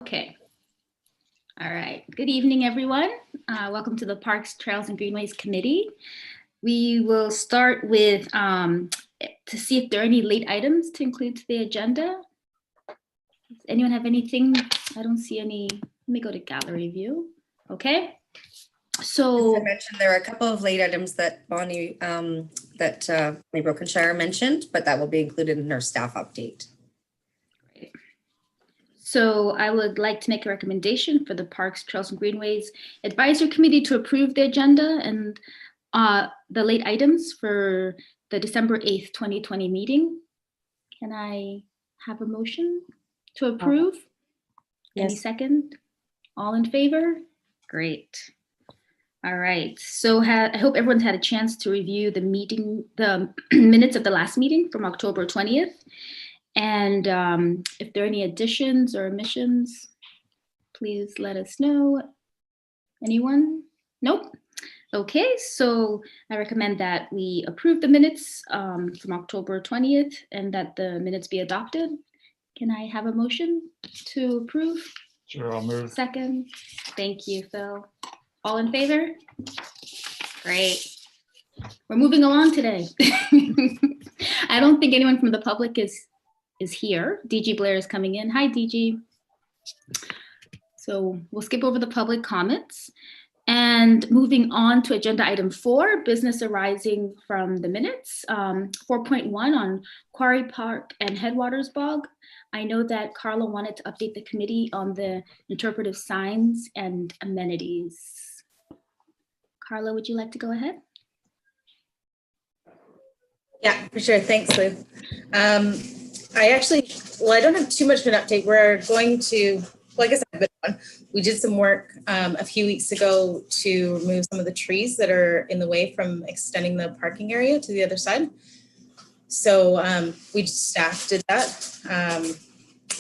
Okay. All right. Good evening, everyone. Welcome to the Parks, Trails, and Greenways Committee. We will start with to see if there are any late items to include to the agenda. Does anyone have anything? I don't see any. Let me go to gallery view. Okay. So as I mentioned, there are a couple of late items that Bonny, Brokenshire mentioned, but that will be included in our staff update. Great. So I would like to make a recommendation for the Parks, Trails, and Greenways Advisory Committee to approve the agenda and the late items for the December 8th, 2020 meeting. Can I have a motion to approve? Yes. Any second? All in favor? Great. All right. So I hope everyone's had a chance to review the minutes of the last meeting from October 20th. And if there are any additions or omissions, please let us know. Anyone? Nope. Okay, so I recommend that we approve the minutes from October 20th and that the minutes be adopted. Can I have a motion to approve? Sure, I'll move. Second. Thank you, Phil. All in favor? Great. We're moving along today. I don't think anyone from the public is here. DG Blair is coming in. Hi, DG. So we'll skip over the public comments. And moving on to agenda item 4, business arising from the minutes. 4.1 on Quarry Park and Headwaters Bog. I know that Carla wanted to update the committee on the interpretive signs and amenities. Carla, would you like to go ahead? Yeah, for sure. Thanks, Lou. I don't have too much of an update. We're going to, like I said, we did some work a few weeks ago to remove some of the trees that are in the way from extending the parking area to the other side. So staff did that.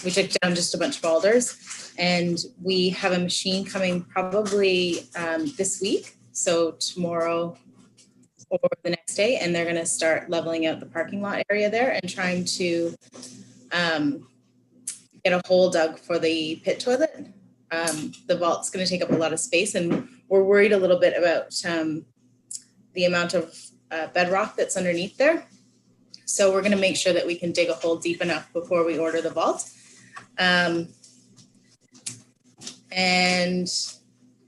We took down just a bunch of alders, and we have a machine coming probably this week. So tomorrow or the next day, and they're going to start leveling out the parking lot area there and trying to get a hole dug for the pit toilet. The vault's going to take up a lot of space, and we're worried a little bit about the amount of bedrock that's underneath there. So we're going to make sure that we can dig a hole deep enough before we order the vault. And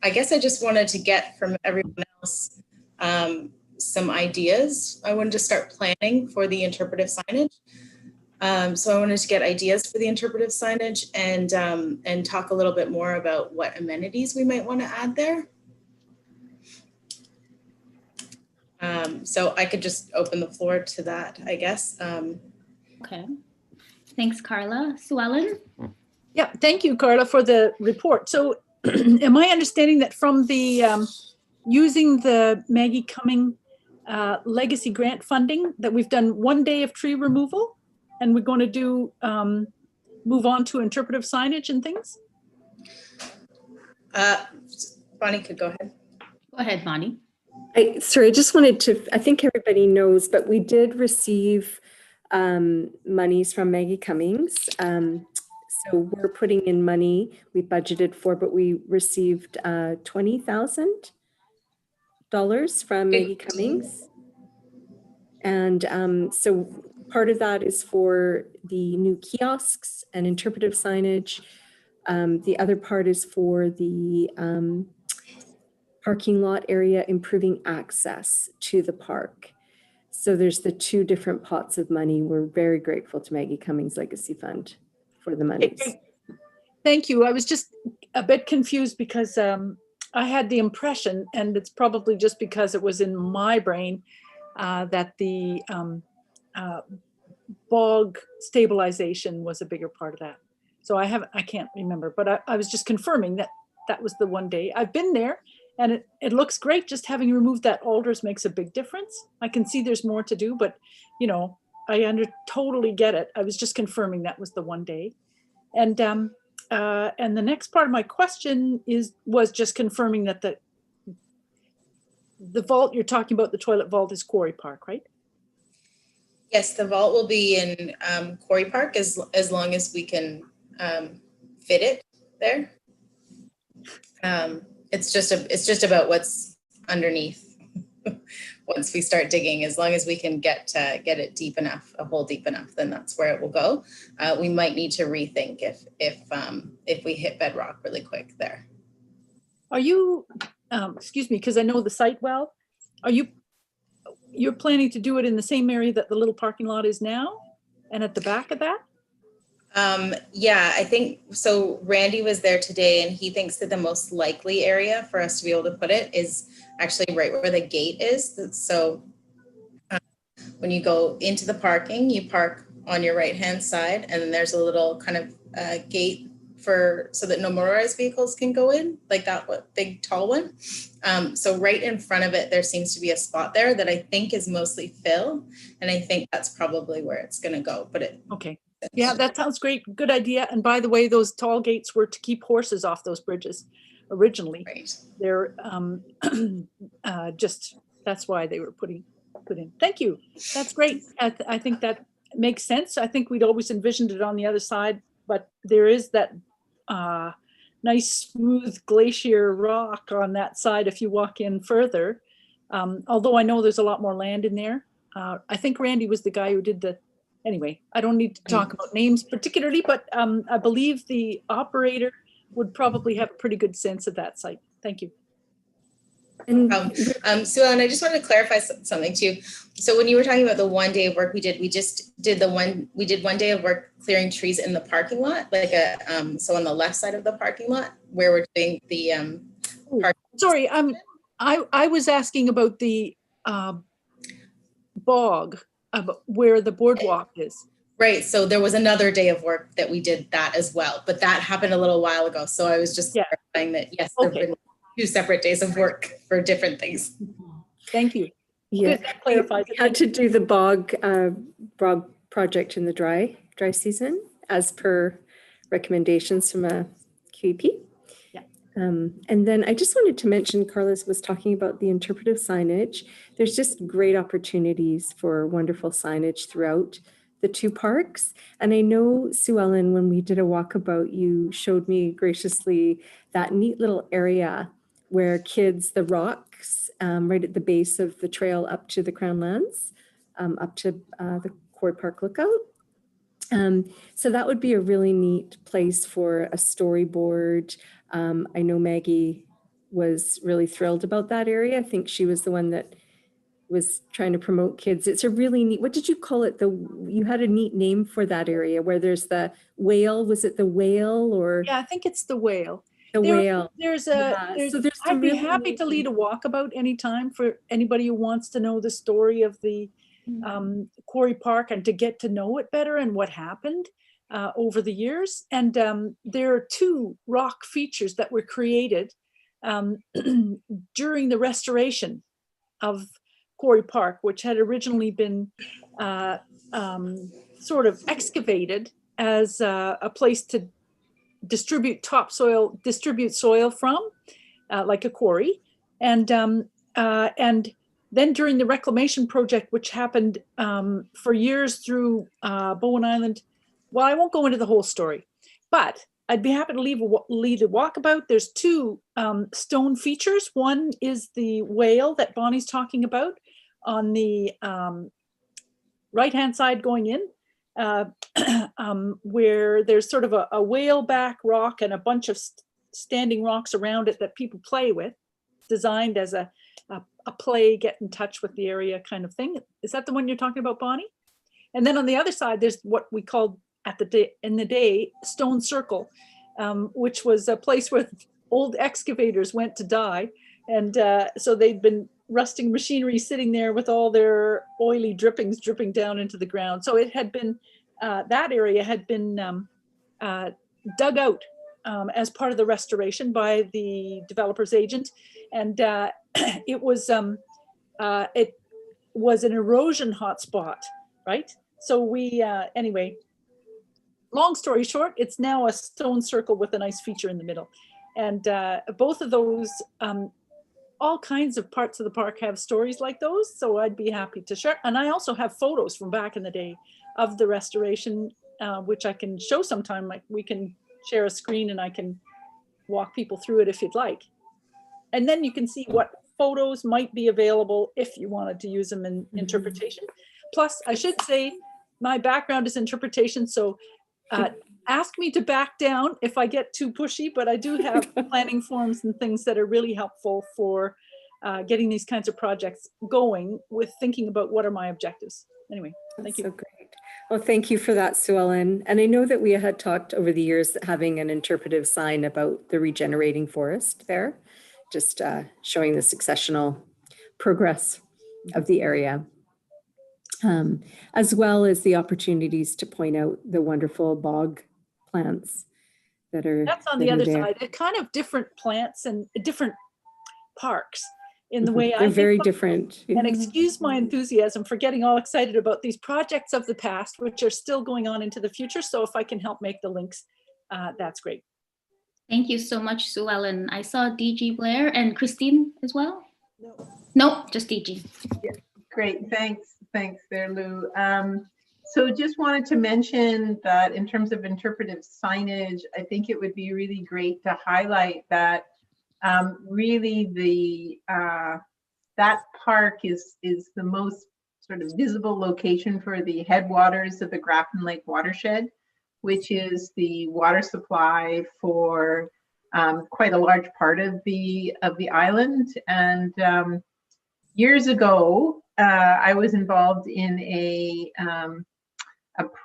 I guess I just wanted to get from everyone else some ideas. I wanted to start planning for the interpretive signage. So I wanted to get ideas for the interpretive signage and talk a little bit more about what amenities we might want to add there. So I could just open the floor to that, I guess. Okay. Thanks, Carla. Sue Ellen? Yeah, thank you, Carla, for the report. So am I understanding that from the using the Maggie Cumming legacy grant funding that we've done 1 day of tree removal, and we're going to do move on to interpretive signage and things? Bonnie could go ahead. Go ahead, Bonnie. Sorry, I just wanted to, I think everybody knows, but we did receive monies from Maggie Cummings. So we're putting in money we budgeted for, but we received $20,000 from Maggie Cummings. And so part of that is for the new kiosks and interpretive signage. The other part is for the parking lot area, improving access to the park. So there's the two different pots of money. We're very grateful to Maggie Cummings Legacy Fund for the monies. Thank you. I was just a bit confused because I had the impression, and it's probably just because it was in my brain, that the bog stabilization was a bigger part of that. So I can't remember, but I was just confirming that that was the 1 day. I've been there, and it looks great. Just having removed that alders makes a big difference. I can see there's more to do, but you know, I totally get it. I was just confirming that was the 1 day. And the next part of my question was just confirming that the vault you're talking about, the toilet vault, is Quarry Park, right? Yes, the vault will be in Quarry Park as long as we can fit it there. It's just about what's underneath. Once we start digging, as long as we can get it deep enough, a hole deep enough, then that's where it will go. We might need to rethink if we hit bedrock really quick there. Are you, excuse me, because I know the site well, you're planning to do it in the same area that the little parking lot is now and at the back of that? Yeah, I think so. Randy was there today and he thinks that the most likely area for us to be able to put it is actually right where the gate is. So when you go into the parking, you park on your right hand side, and then there's a little kind of gate so that no motorized vehicles can go in, like that big tall one. So right in front of it, there seems to be a spot there that I think is mostly fill, and I think that's probably where it's going to go. But okay. Yeah, that sounds great. Good idea. And by the way, those tall gates were to keep horses off those bridges originally. Right. They're just, that's why they were put in. Thank you. That's great. I think that makes sense. I think we'd always envisioned it on the other side, but there is that nice smooth glacier rock on that side if you walk in further. Although I know there's a lot more land in there. I think Randy was the guy who did anyway, I don't need to talk about names particularly, but I believe the operator would probably have a pretty good sense of that site. Thank you. Sue Ellen, I just wanted to clarify something too. So when you were talking about the 1 day of work we did 1 day of work clearing trees in the parking lot, like so on the left side of the parking lot where we're doing the sorry, I was asking about the bog, where the boardwalk is. Right. So there was another day of work that we did that as well, but that happened a little while ago. So I was just clarifying that, yes, there have been 2 separate days of work for different things. Thank you. Yeah, clarified. We had to do the bog project in the dry season as per recommendations from a QEP. Yeah. And then I just wanted to mention, Carla was talking about the interpretive signage. There's just great opportunities for wonderful signage throughout the 2 parks. And I know, Sue Ellen, when we did a walkabout, you showed me graciously that neat little area where kids, the rocks, right at the base of the trail up to the Crown Lands, up to the Quarry Park Lookout. So that would be a really neat place for a storyboard. I know Maggie was really thrilled about that area. I think she was the one that was trying to promote kids. It's a really neat, what did you call it? You had a neat name for that area where there's the whale. Was it the whale or? Yeah, I think it's the whale. Whale. I'd be happy to lead a walkabout anytime for anybody who wants to know the story of the Quarry Park and to get to know it better and what happened over the years. And there are 2 rock features that were created during the restoration of Quarry Park, which had originally been sort of excavated as a place to distribute soil from, like a quarry. And then during the reclamation project, which happened for years through Bowen Island, well, I won't go into the whole story, but I'd be happy to lead a walkabout. There's 2 stone features. One is the whale that Bonnie's talking about on the right-hand side going in, where there's sort of a whale back rock and a bunch of standing rocks around it that people play with, designed as a play, get in touch with the area kind of thing. Is that the one you're talking about, Bonnie? And then on the other side, there's what we called in the day, Stone Circle, which was a place where old excavators went to die. And so they'd been rusting machinery sitting there with all their oily drippings dripping down into the ground. So it had been, that area had been dug out as part of the restoration by the developer's agent. And it was an erosion hotspot, right? So we, anyway, long story short, it's now a stone circle with a nice feature in the middle. And both of those, all kinds of parts of the park have stories like those. So I'd be happy to share. And I also have photos from back in the day of the restoration, which I can show sometime. Like we can share a screen and I can walk people through it if you'd like. And then you can see what photos might be available if you wanted to use them in interpretation. Plus, I should say, my background is interpretation, so ask me to back down if I get too pushy, but I do have planning forms and things that are really helpful for getting these kinds of projects going with thinking about what are my objectives. Anyway, thank you. So great. Well, thank you for that, Sue Ellen. And I know that we had talked over the years having an interpretive sign about the regenerating forest there, just showing the successional progress of the area. As well as the opportunities to point out the wonderful bog plants that are That's on the other side. They're kind of different plants and different parks in the way they're very different. And excuse my enthusiasm for getting all excited about these projects of the past, which are still going on into the future. So if I can help make the links, that's great. Thank you so much, Sue Ellen. I saw DG Blair and Christine as well. No, just DG. Yeah, great, thanks there, Lou. So just wanted to mention that in terms of interpretive signage, I think it would be really great to highlight that really that park is the most sort of visible location for the headwaters of the Grafton Lake watershed, which is the water supply for quite a large part of the island. And years ago, I was involved in a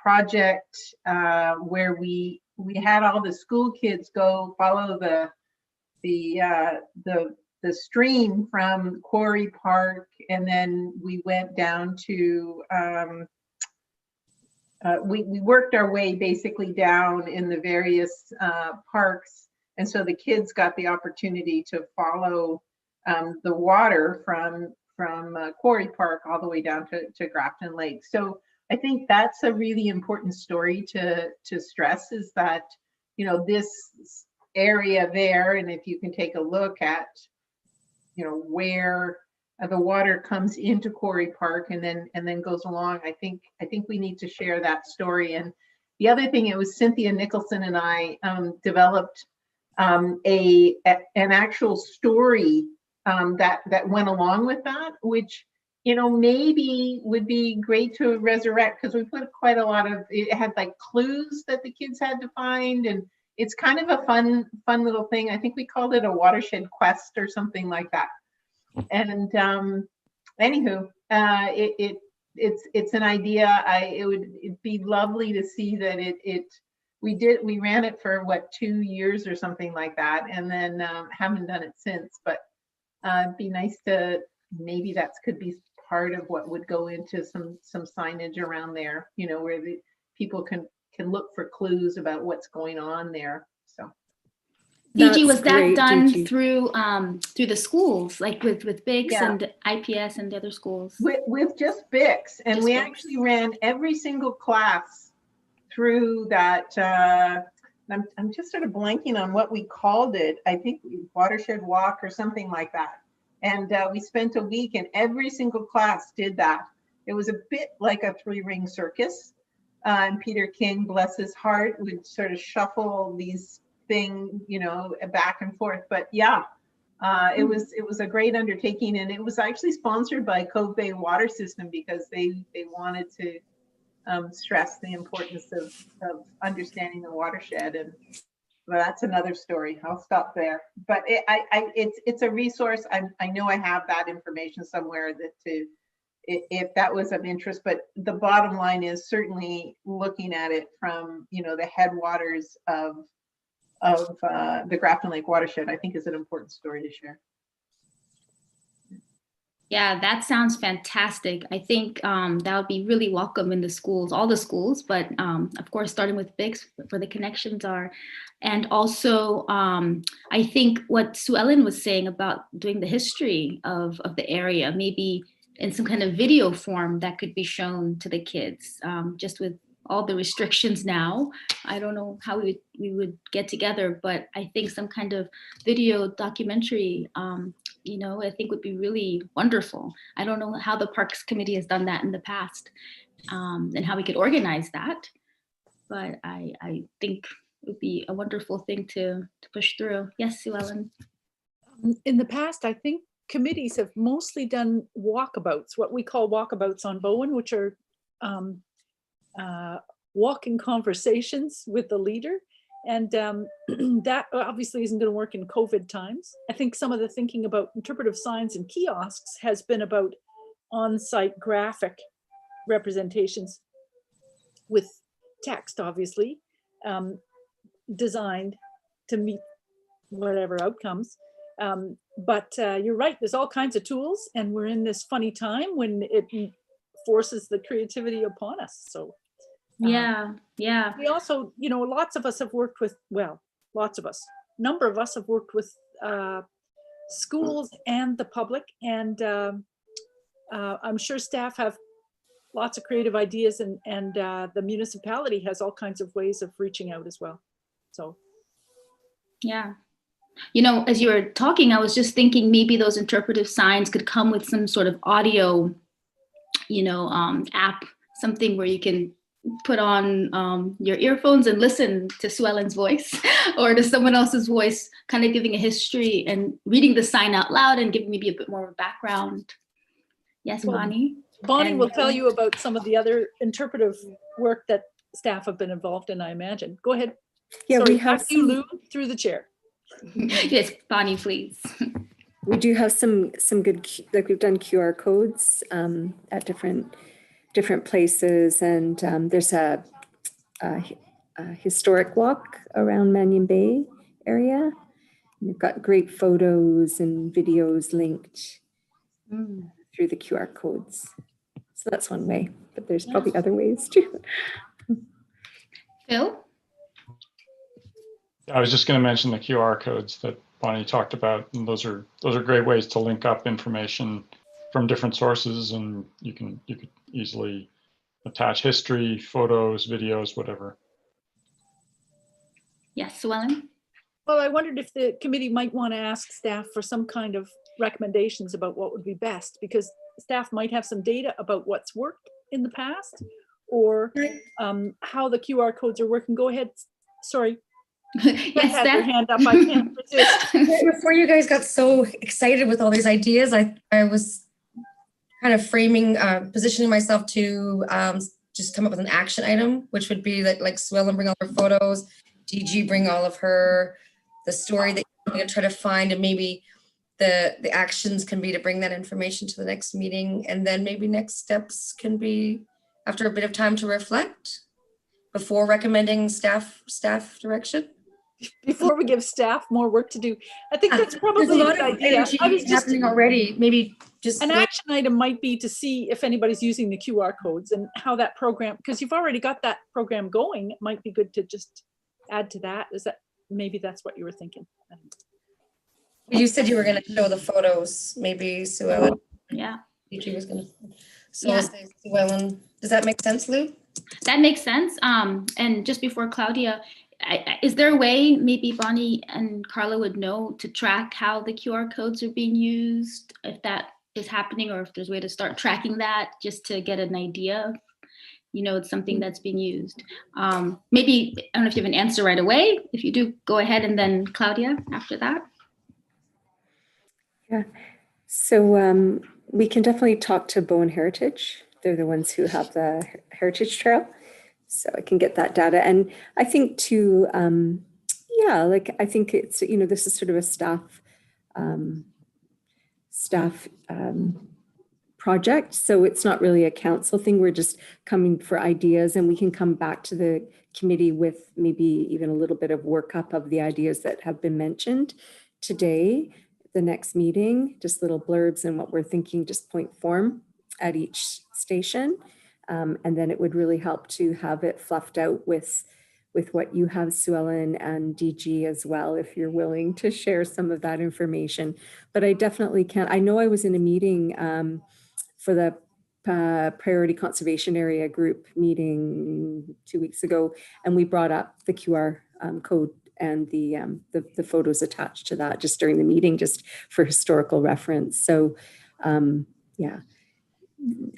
project where we had all the school kids go follow the stream from Quarry Park, and then we went down to we worked our way basically down in the various parks, and so the kids got the opportunity to follow the water from Quarry Park all the way down to Grafton Lake. So I think that's a really important story to stress, is that, you know, this area there, and if you can take a look at, you know, where the water comes into Quarry Park and then goes along, I think we need to share that story. And the other thing, it was Cynthia Nicholson and I developed an actual story that went along with that, which, you know, maybe would be great to resurrect, because we put quite a lot of, it had like clues that the kids had to find, and it's kind of a fun little thing. I think we called it a watershed quest or something like that. And anywho, it's an idea. It'd be lovely to see that we ran it for what, 2 years or something like that, and then haven't done it since. But it'd be nice to, maybe that could be part of what would go into some signage around there, you know, where the people can look for clues about what's going on there. So DG, was that great, done DG. through the schools, like with BICS Yeah. and IPS and the other schools? with just BICS, and Just we BICS. actually ran every single class through that. I'm just sort of blanking on what we called it. I think watershed walk or something like that. And we spent a week, and every single class did that. It was a bit like a 3-ring circus. And Peter King, bless his heart, would sort of shuffle these things, you know, back and forth. But yeah, it was a great undertaking, and it was actually sponsored by Cove Bay Water System, because they wanted to stress the importance of understanding the watershed. And well, that's another story. I'll stop there. But it's a resource. I know I have that information somewhere if that was of interest. But the bottom line is certainly looking at it from, you know, the headwaters of the Grafton Lake watershed, I think is an important story to share. Yeah, that sounds fantastic. I think that would be really welcome in the schools, all the schools, but of course, starting with BICS, where the connections are. And also, I think what Sue Ellen was saying about doing the history of the area, maybe in some kind of video form that could be shown to the kids, just with all the restrictions now. I don't know how we would get together, but I think some kind of video documentary, you know, I think would be really wonderful. I don't know how the Parks Committee has done that in the past, and how we could organize that. But I think it would be a wonderful thing to push through. Yes, Sue Ellen. In the past, I think committees have mostly done walkabouts, what we call walkabouts on Bowen, which are walking conversations with the leader. And that obviously isn't going to work in COVID times. I think some of the thinking about interpretive signs and kiosks has been about on-site graphic representations with text, obviously, designed to meet whatever outcomes. But you're right, there's all kinds of tools, and we're in this funny time when it forces the creativity upon us. So Yeah. we also, lots of us have worked with, number of us have worked with schools and the public, and I'm sure staff have lots of creative ideas, and the municipality has all kinds of ways of reaching out as well. So yeah. As you were talking, I was just thinking maybe those interpretive signs could come with some sort of audio, app, something where you can put on your earphones and listen to Sue Ellen's voice or to someone else's voice, kind of giving a history and reading the sign out loud and giving maybe a bit more of a background. Yes, Well, Bonnie? Bonnie will tell you about some of the other interpretive work that staff have been involved in, I imagine. Go ahead. Yeah, Sorry, we have back to you, Lou, through the chair. Yes, Bonnie, please. We do have some good, like we've done QR codes at different places, and there's a historic walk around Mannion Bay area. We've got great photos and videos linked through the QR codes. So that's one way, but there's probably other ways too. Phil? I was just going to mention the QR codes that Bonnie talked about, and those are great ways to link up information from different sources, and you could easily attach history, photos, videos, whatever. Yes, Sue Ellen? Well, I wondered if the committee might want to ask staff for some kind of recommendations about what would be best, because staff might have some data about what's worked in the past, or how the QR codes are working. Go ahead. Sorry. Yes, had their hand up. I can't resist. Before you guys got so excited with all these ideas, I was kind of framing, positioning myself to just come up with an action item, which would be like Sue Ellen bring all her photos, DG bring all of the story that you're going to try to find, and maybe the actions can be to bring that information to the next meeting, and then maybe next steps can be after a bit of time to reflect before recommending staff direction. Before we give staff more work to do, I think that's probably There's a lot a good of idea. energy I was just happening already. Maybe just an action item might be to see if anybody's using the QR codes and how that program, because you've already got that program going. It might be good to just add to that. Is that maybe that's what you were thinking? You said you were going to show the photos. Maybe Sue Ellen. Yeah. DG was going to. So Yeah. we'll say Sue Ellen. Does that make sense, Lou? That makes sense. And just before Claudia, is there a way maybe Bonnie and Carla would know to track how the QR codes are being used, if that is happening, or if there's a way to start tracking that just to get an idea of, it's something that's being used. Maybe, I don't know if you have an answer right away. If you do, go ahead, and then Claudia after that. Yeah, so we can definitely talk to Bowen Heritage. They're the ones who have the Heritage Trail. So I can get that data. And I think too, I think it's, this is sort of a staff project. So it's not really a council thing. We're just coming for ideas, and we can come back to the committee with maybe even a little bit of workup of the ideas that have been mentioned today. The next meeting, just little blurbs and what we're thinking, just point form at each station. And then it would really help to have it fluffed out with what you have, Sue Ellen and DG as well, if you're willing to share some of that information. But I definitely can't. I know I was in a meeting for the Priority Conservation Area group meeting 2 weeks ago, and we brought up the QR code and the photos attached to that just during the meeting, just for historical reference. So yeah.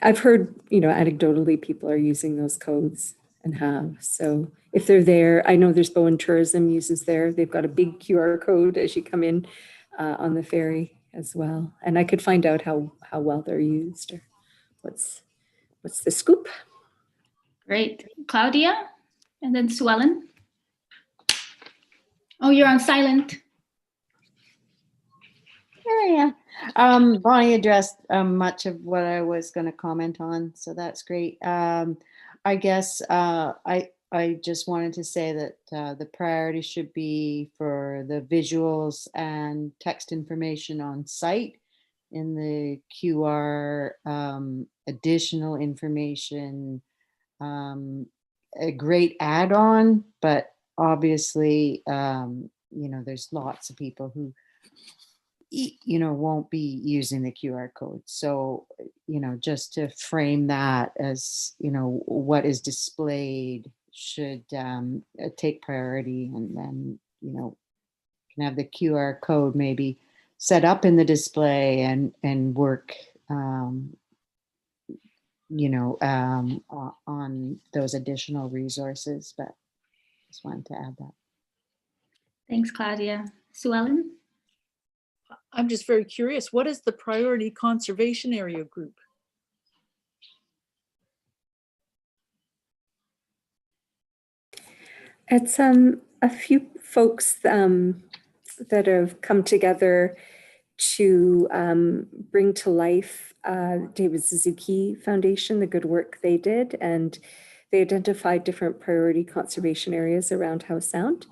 I've heard, anecdotally, people are using those codes, and have. So if they're there, I know there's Bowen Tourism uses there. They've got a big QR code as you come in on the ferry as well. And I could find out how well they're used or what's the scoop. Great. Claudia, and then Sue Ellen. Oh, you're on silent. Yeah, yeah. Bonnie addressed much of what I was going to comment on, so that's great. I guess I just wanted to say that the priority should be for the visuals and text information on site. In the QR, additional information, a great add-on, but obviously, there's lots of people who won't be using the QR code. So, just to frame that as, what is displayed should take priority, and then, can have the QR code maybe set up in the display and work, on those additional resources, but just wanted to add that. Thanks, Claudia. Sue Ellen? I'm just very curious, what is the priority conservation area group? It's a few folks that have come together to bring to life David Suzuki Foundation, the good work they did, and they identified different priority conservation areas around Howe Sound.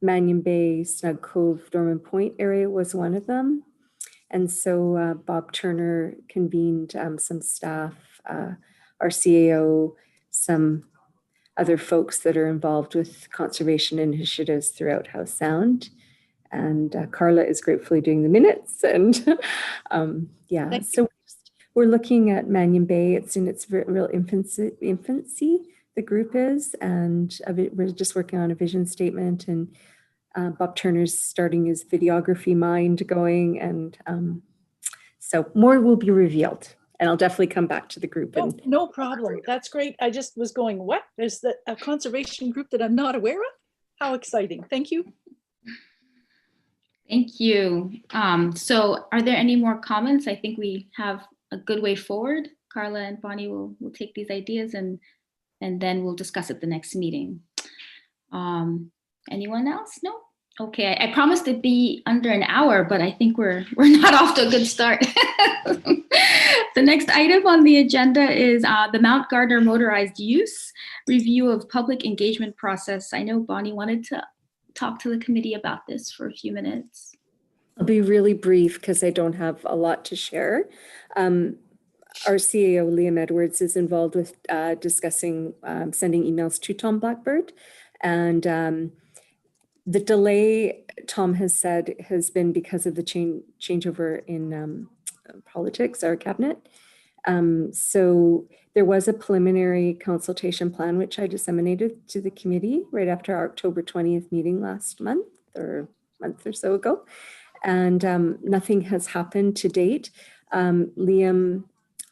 Mannion Bay, Snug Cove, Dorman Point area was one of them. And so Bob Turner convened some staff, our CAO, some other folks that are involved with conservation initiatives throughout Howe Sound. And Carla is gratefully doing the minutes. And yeah, so we're looking at Mannion Bay. It's in its real infancy, the group is. And we're just working on a vision statement, and Bob Turner's starting his videography mind going. And so more will be revealed. And I'll definitely come back to the group. No problem. That's great. I just was going, what? There's a conservation group that I'm not aware of? How exciting. Thank you. Thank you. So are there any more comments? I think we have a good way forward. Carla and Bonnie will take these ideas and then we'll discuss at the next meeting. Anyone else? No? Okay, I promised to be under an hour, but I think we're not off to a good start. The next item on the agenda is the Mount Gardner Motorized Use Review of Public Engagement Process. I know Bonnie wanted to talk to the committee about this for a few minutes. I'll be really brief because I don't have a lot to share. Our CAO, Liam Edwards, is involved with discussing sending emails to Tom Blackbird. And the delay, Tom has said, has been because of the changeover in politics, our cabinet. So there was a preliminary consultation plan, which I disseminated to the committee right after our October 20th meeting last month or so ago. And nothing has happened to date. Liam,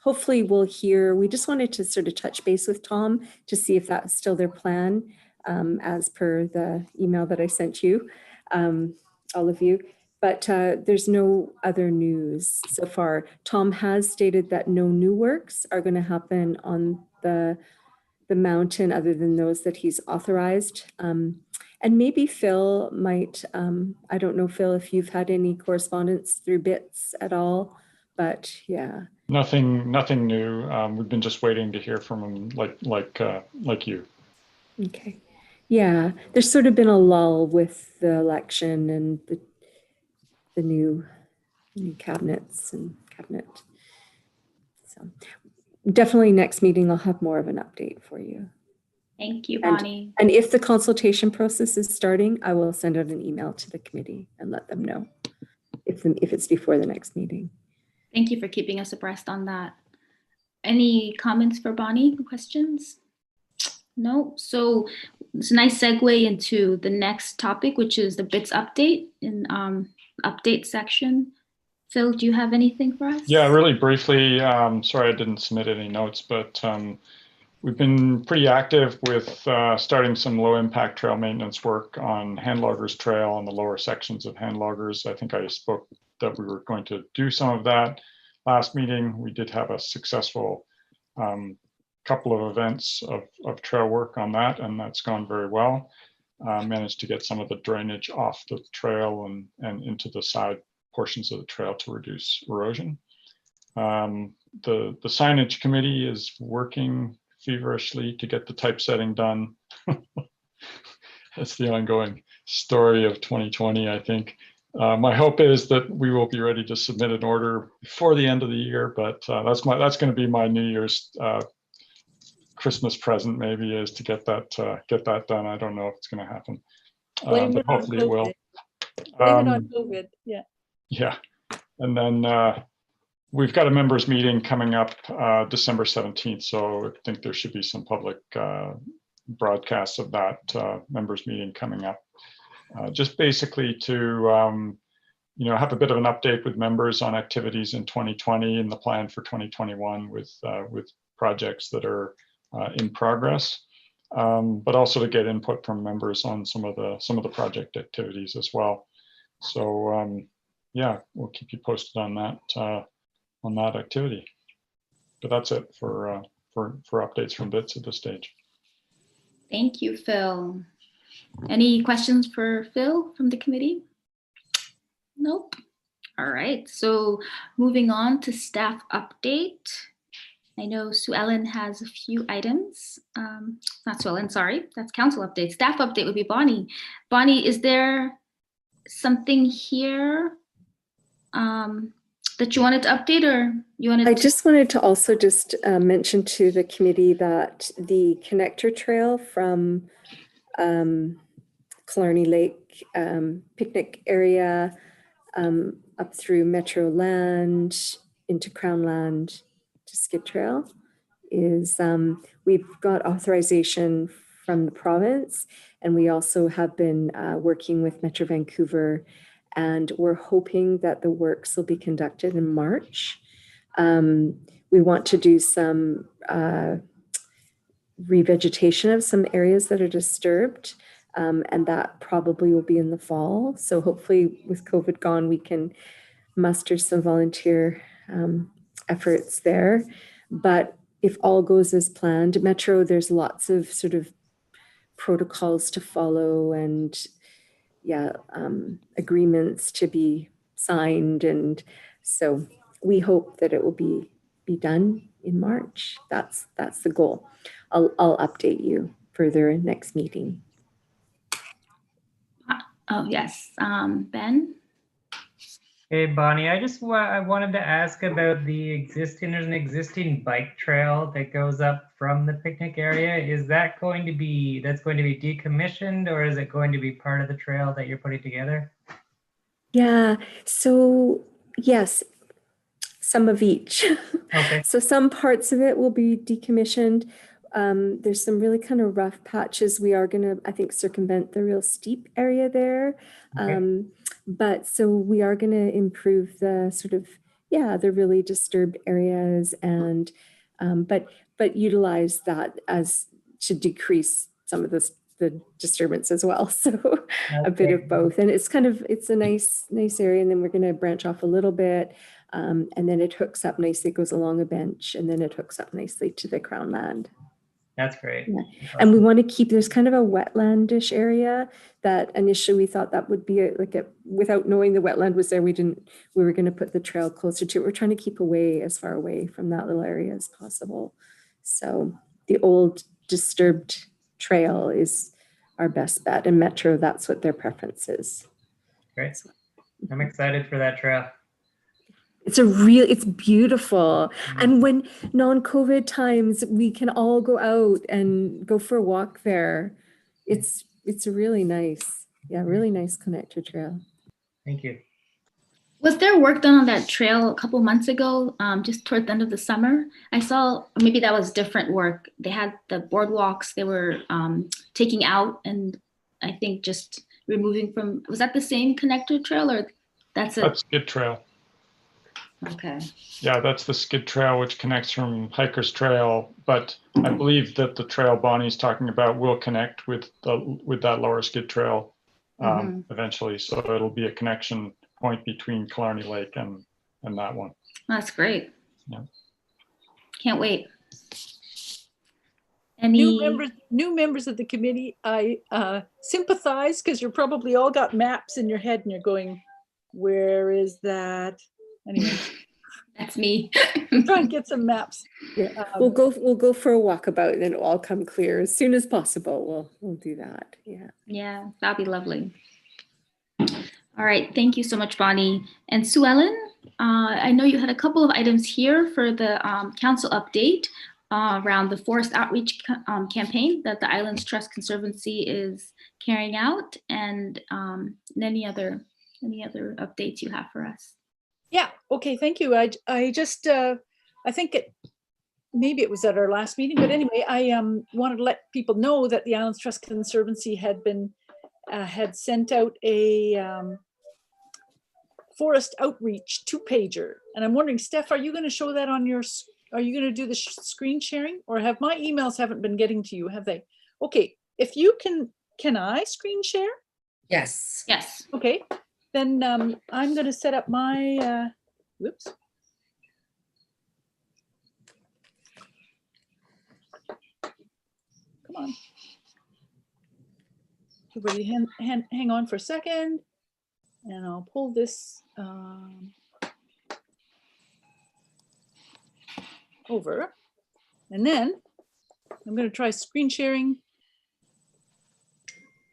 hopefully we'll hear, we just wanted to sort of touch base with Tom to see if that's still their plan, as per the email that I sent you, all of you. But there's no other news so far. Tom has stated that no new works are going to happen on the mountain other than those that he's authorized. And maybe Phil might, I don't know, Phil, if you've had any correspondence through BITS at all, but yeah. Nothing new. We've been just waiting to hear from him, like you. Okay. Yeah, there's sort of been a lull with the election and the new cabinets and cabinet. So definitely next meeting, I'll have more of an update for you. Thank you, Bonnie. And if the consultation process is starting, I will send out an email to the committee and let them know if it's before the next meeting. Thank you for keeping us abreast on that. Any comments for Bonnie? Questions? No. So it's a nice segue into the next topic, which is the BITS update in update section. Phil, do you have anything for us? Yeah, really briefly. Sorry, I didn't submit any notes, but we've been pretty active with starting some low impact trail maintenance work on Handloggers Trail and the lower sections of Handloggers. I think I spoke that we were going to do some of that last meeting. We did have a successful couple of events of trail work on that, and that's gone very well. Managed to get some of the drainage off the trail and into the side portions of the trail to reduce erosion. The signage committee is working feverishly to get the typesetting done. That's the ongoing story of 2020, I think. My hope is that we will be ready to submit an order before the end of the year, but that's going to be my New Year's Christmas present, maybe, is to get that done. I don't know if it's going to happen, but hopefully it will. Blame it on COVID. Yeah. Yeah, and then we've got a members meeting coming up December 17th, so I think there should be some public broadcasts of that members meeting coming up. Just basically to have a bit of an update with members on activities in 2020 and the plan for 2021 with projects that are in progress, but also to get input from members on some of the project activities as well. So yeah, we'll keep you posted on that activity. But that's it for updates from BITS at this stage. Thank you, Phil. Any questions for Phil from the committee? Nope. All right, so moving on to staff update. I know Sue Ellen has a few items. Not Sue Ellen, sorry, that's council update. Staff update would be Bonny. Bonny, is there something here that you wanted to update, or you wanted I just wanted to also just mention to the committee that the connector trail from Killarney Lake picnic area up through Metro Land into Crown Land to Skid Trail is we've got authorization from the province, and we also have been working with Metro Vancouver, and we're hoping that the works will be conducted in March. We want to do some revegetation of some areas that are disturbed, and that probably will be in the fall. So hopefully with COVID gone, we can muster some volunteer efforts there. But if all goes as planned, Metro, there's lots of sort of protocols to follow and agreements to be signed. And so we hope that it will be done in March. That's the goal. I'll update you further in next meeting. Oh, yes, Ben? Hey, Bonnie, I wanted to ask about there's an existing bike trail that goes up from the picnic area. Is that's going to be decommissioned, or is it going to be part of the trail that you're putting together? Yeah, so yes, some of each. Okay. So some parts of it will be decommissioned. There's some really kind of rough patches. We are going to, I think, circumvent the real steep area there. Okay. But so we are going to improve the sort of, the really disturbed areas, and but utilize that as to decrease some of the disturbance as well. So a bit of both. And it's a nice area. And then we're going to branch off a little bit. And then it hooks up nicely, it goes along a bench, and then it hooks up nicely to the Crown Land. That's great. Yeah. And we want to keep, there's kind of a wetlandish area that initially we thought that would be without knowing the wetland was there, we were going to put the trail closer to it. We're trying to keep as far away from that little area as possible. So the old disturbed trail is our best bet, and Metro, that's what their preference is. Great. I'm excited for that trail. It's beautiful. And when non-COVID times, we can all go out and go for a walk there. It's a really nice, really nice connector trail. Thank you. Was there work done on that trail a couple months ago, just toward the end of the summer? I saw, maybe that was different work. They had the boardwalks they were taking out, and I think just removing from, was that the same connector trail, or that's Skid Trail. Okay. Yeah, that's the skid trail, which connects from Hiker's Trail. But I believe that the trail Bonnie's talking about will connect with that lower skid trail eventually. So it'll be a connection point between Killarney Lake and that one. That's great. Yeah. Can't wait. Any New members of the committee, I sympathize, because you're probably all got maps in your head and you're going, where is that? Anyway, That's me. try and get some maps. Yeah, we'll go for a walkabout and it'll all come clear as soon as possible. We'll do that. Yeah. Yeah, that'd be lovely. All right, thank you so much, Bonnie. And Sue Ellen, I know you had a couple of items here for the council update around the forest outreach campaign that the Islands Trust Conservancy is carrying out, and any other updates you have for us. Yeah, okay, thank you. I just, I think maybe it was at our last meeting, but anyway, I wanted to let people know that the Islands Trust Conservancy had sent out a forest outreach 2-pager. And I'm wondering, Steph, are you going to show that on your, are you going to do the screen sharing, or have my emails haven't been getting to you, have they? Okay, if you can I screen share? Yes. Yes. Okay, then I'm going to set up my, whoops. Come on. Everybody hang on for a second, and I'll pull this over, and then I'm going to try screen sharing.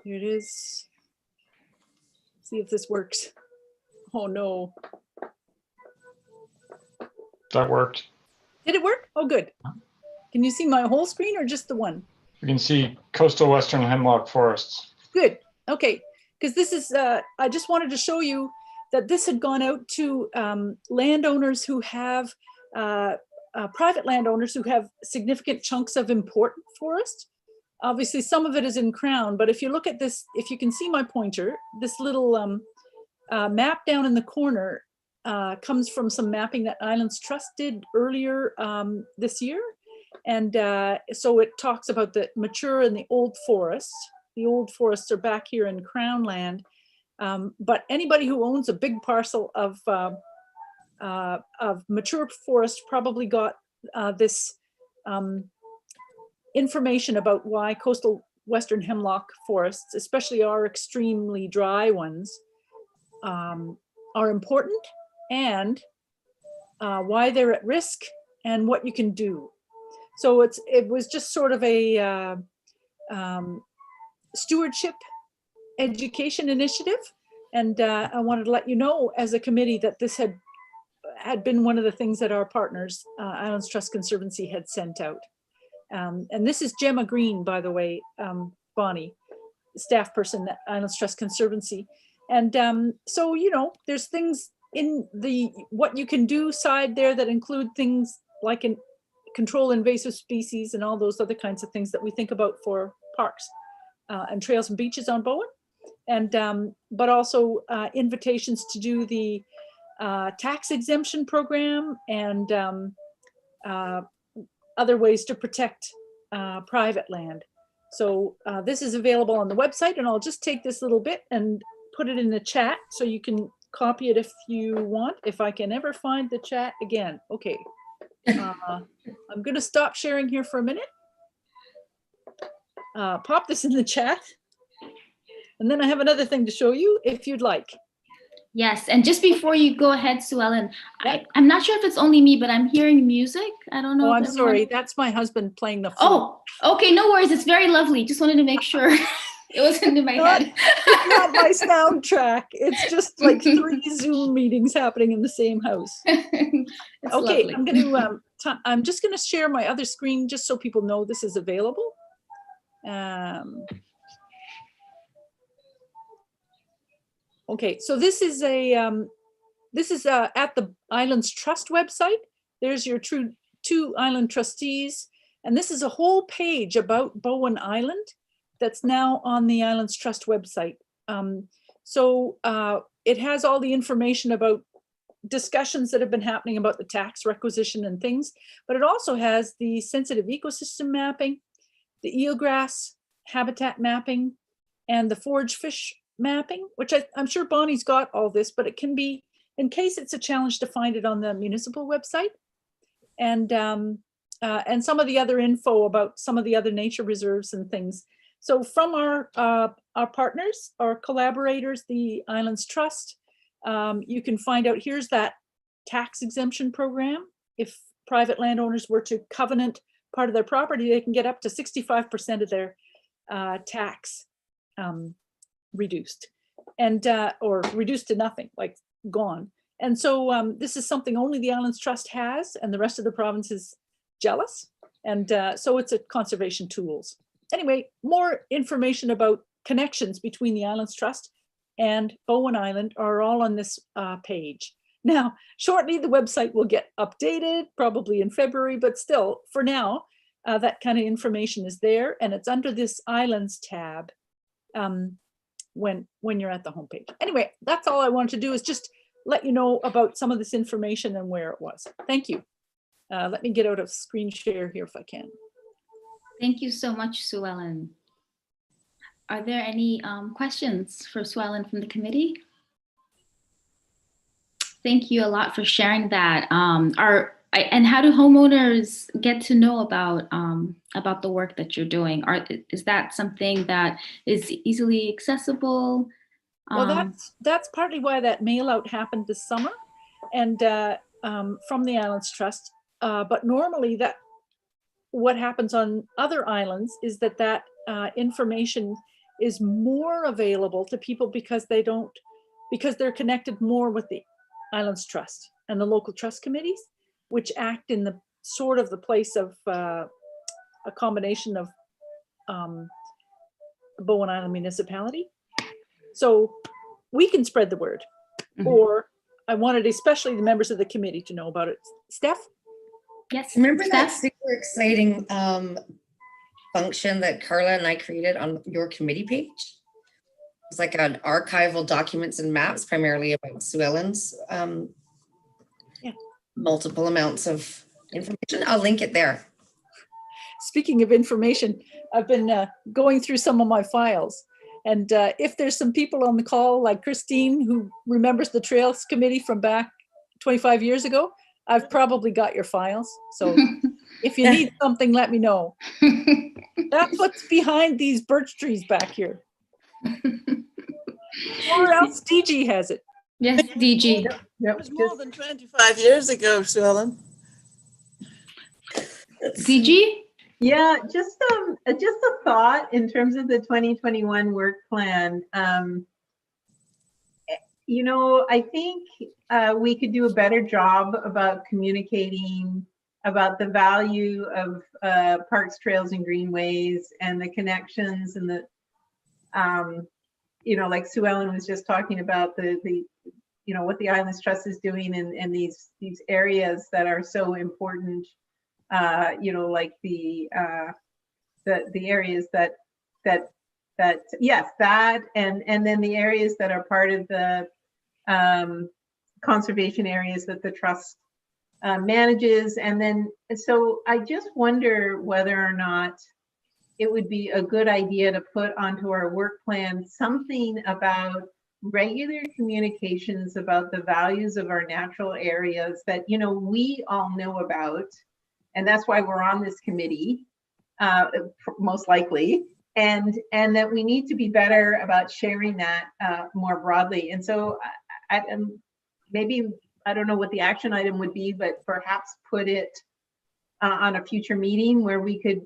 Here it is. See if this works. Oh no. That worked. Did it work? Oh, good. Can you see my whole screen or just the one? You can see coastal western hemlock forests. Good. Okay. Because this is, I just wanted to show you that this had gone out to landowners who have, private landowners who have significant chunks of important forest. Obviously, some of it is in Crown, but if you look at this, if you can see my pointer, this little map down in the corner comes from some mapping that Islands Trust did earlier this year. And so it talks about the mature and the old forests. The old forests are back here in Crown land. But anybody who owns a big parcel of mature forest probably got this information about why coastal western hemlock forests, especially our extremely dry ones, are important, and why they're at risk and what you can do. So it was just sort of a stewardship education initiative. And I wanted to let you know as a committee that this had been one of the things that our partners, Islands Trust Conservancy, had sent out. And this is Gemma Green, by the way, Bonnie, staff person at Islands Trust Conservancy. And so, you know, there's things in the what you can do side there that include things like control invasive species and all those other kinds of things that we think about for parks and trails and beaches on Bowen. And but also invitations to do the tax exemption program and other ways to protect private land. So this is available on the website, and I'll just take this little bit and put it in the chat so you can copy it if you want, if I can ever find the chat again. Okay, I'm gonna stop sharing here for a minute. Pop this in the chat. And then I have another thing to show you if you'd like. Yes, and just before you go ahead, Sue Ellen, I'm not sure if it's only me, but I'm hearing music. I don't know. Oh, I'm sorry. That's my husband playing the flute. Oh, okay, no worries. It's very lovely. Just wanted to make sure it wasn't in my head. It's not my soundtrack. It's just like 3 Zoom meetings happening in the same house. It's Okay, lovely. I'm just gonna share my other screen just so people know this is available. Okay, so this is at the Islands Trust website. There's your two island trustees, and this is a whole page about Bowen Island that's now on the Islands Trust website. So it has all the information about discussions that have been happening about the tax requisition and things, but it also has the sensitive ecosystem mapping, the eelgrass habitat mapping, and the forage fish mapping, which I'm sure Bonnie's got all this, but it can be, in case it's a challenge, to find it on the municipal website. And some of the other info about some of the other nature reserves and things. So from our partners, our collaborators, the Islands Trust, you can find out, here's that tax exemption program. If private landowners were to covenant part of their property, they can get up to 65% of their tax reduced, and or reduced to nothing, like gone. And so this is something only the Islands Trust has, and the rest of the province is jealous. And so it's a conservation tools. Anyway, more information about connections between the Islands Trust and Bowen Island are all on this page. Now, shortly the website will get updated, probably in February, but still, for now, that kind of information is there, and it's under this Islands tab when you're at the homepage. Anyway, that's all I wanted to do, is just let you know about some of this information and where it was. Thank you. Let me get out of screen share here if I can. Thank you so much, Sue Ellen. Are there any questions for Sue Ellen from the committee? Thank you a lot for sharing that. And how do homeowners get to know about the work that you're doing? Is that something that is easily accessible? Well, that's partly why that mail out happened this summer, and from the Islands Trust. But normally what happens on other islands is that information is more available to people because they're connected more with the Islands Trust and the local trust committees, which act in the sort of the place of a combination of Bowen Island municipality. So we can spread the word, or I wanted especially the members of the committee to know about it. Steph? Yes. Remember that Steph? super exciting function that Carla and I created on your committee page? It's like an archival documents and maps, primarily about Sue Ellen's multiple amounts of information. I'll link it there. Speaking of information, I've been going through some of my files. And if there's some people on the call, like Christine, who remembers the Trails Committee from back 25 years ago, I've probably got your files. So if you need something, let me know. That's what's behind these birch trees back here. Or else DG has it. Yes, DG. It was more than 25 years ago, Sue Ellen. DG? Yeah, just a thought in terms of the 2021 work plan. You know, I think we could do a better job about communicating about the value of parks, trails, and greenways, and the connections, and the, you know, like Sue Ellen was just talking about the you know, what the Islands Trust is doing in these areas that are so important. You know, like the areas that yes, that and then the areas that are part of the conservation areas that the trust manages. And then, so I just wonder whether or not it would be a good idea to put onto our work plan something about regular communications about the values of our natural areas that, you know, we all know about. And that's why we're on this committee, most likely, and that we need to be better about sharing that more broadly. And so maybe, I don't know what the action item would be, but perhaps put it on a future meeting where we could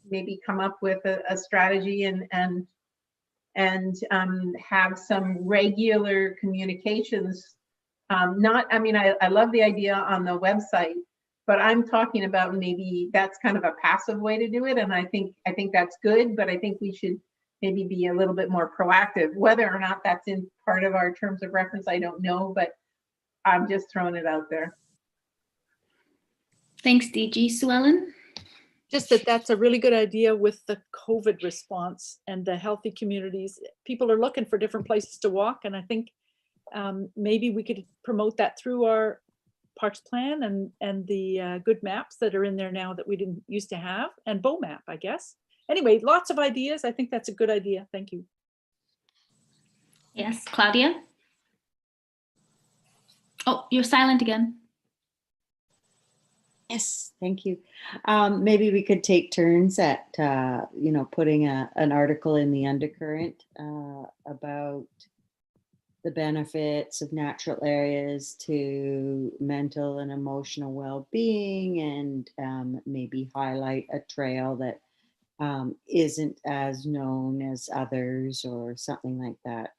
maybe come up with a strategy and have some regular communications. I mean, I love the idea on the website, but I'm talking about maybe that's kind of a passive way to do it. And I think that's good, but I think we should maybe be a little bit more proactive. Whether or not that's in part of our terms of reference, I don't know, but I'm just throwing it out there. Thanks, DG. Sue Ellen? Just that's a really good idea with the COVID response and the healthy communities. People are looking for different places to walk, and I think maybe we could promote that through our parks plan and the good maps that are in there now that we didn't used to have, and Bow map, I guess. Anyway, lots of ideas. I think that's a good idea. Thank you. Yes, Claudia? Oh, you're silent again. Yes, thank you. Maybe we could take turns at, putting an article in the undercurrent about the benefits of natural areas to mental and emotional well-being, and maybe highlight a trail that isn't as known as others or something like that.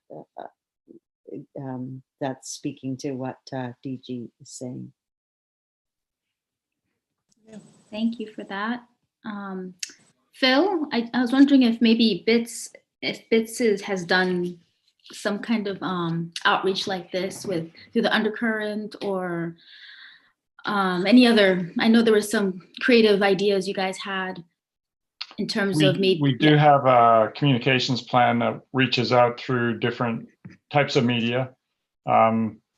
That's speaking to what DG is saying. Thank you for that. Phil, I was wondering if maybe BITS has done some kind of outreach like this through the undercurrent, or any other. I know there were some creative ideas you guys had in terms of maybe. We do have a communications plan that reaches out through different types of media.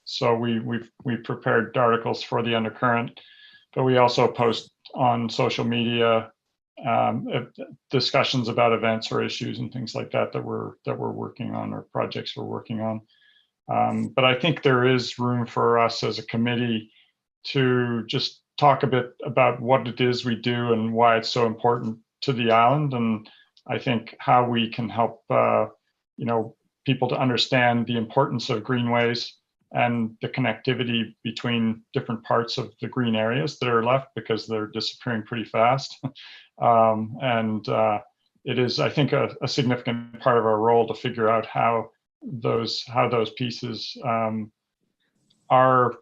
So we've prepared articles for the undercurrent, but we also post on social media discussions about events or issues and things like that that we're working on, or projects we're working on. But I think there is room for us as a committee to just talk a bit about what it is we do and why it's so important to the island, and I think how we can help people to understand the importance of greenways and the connectivity between different parts of the green areas that are left, because they're disappearing pretty fast. It is, I think, a significant part of our role to figure out how those pieces are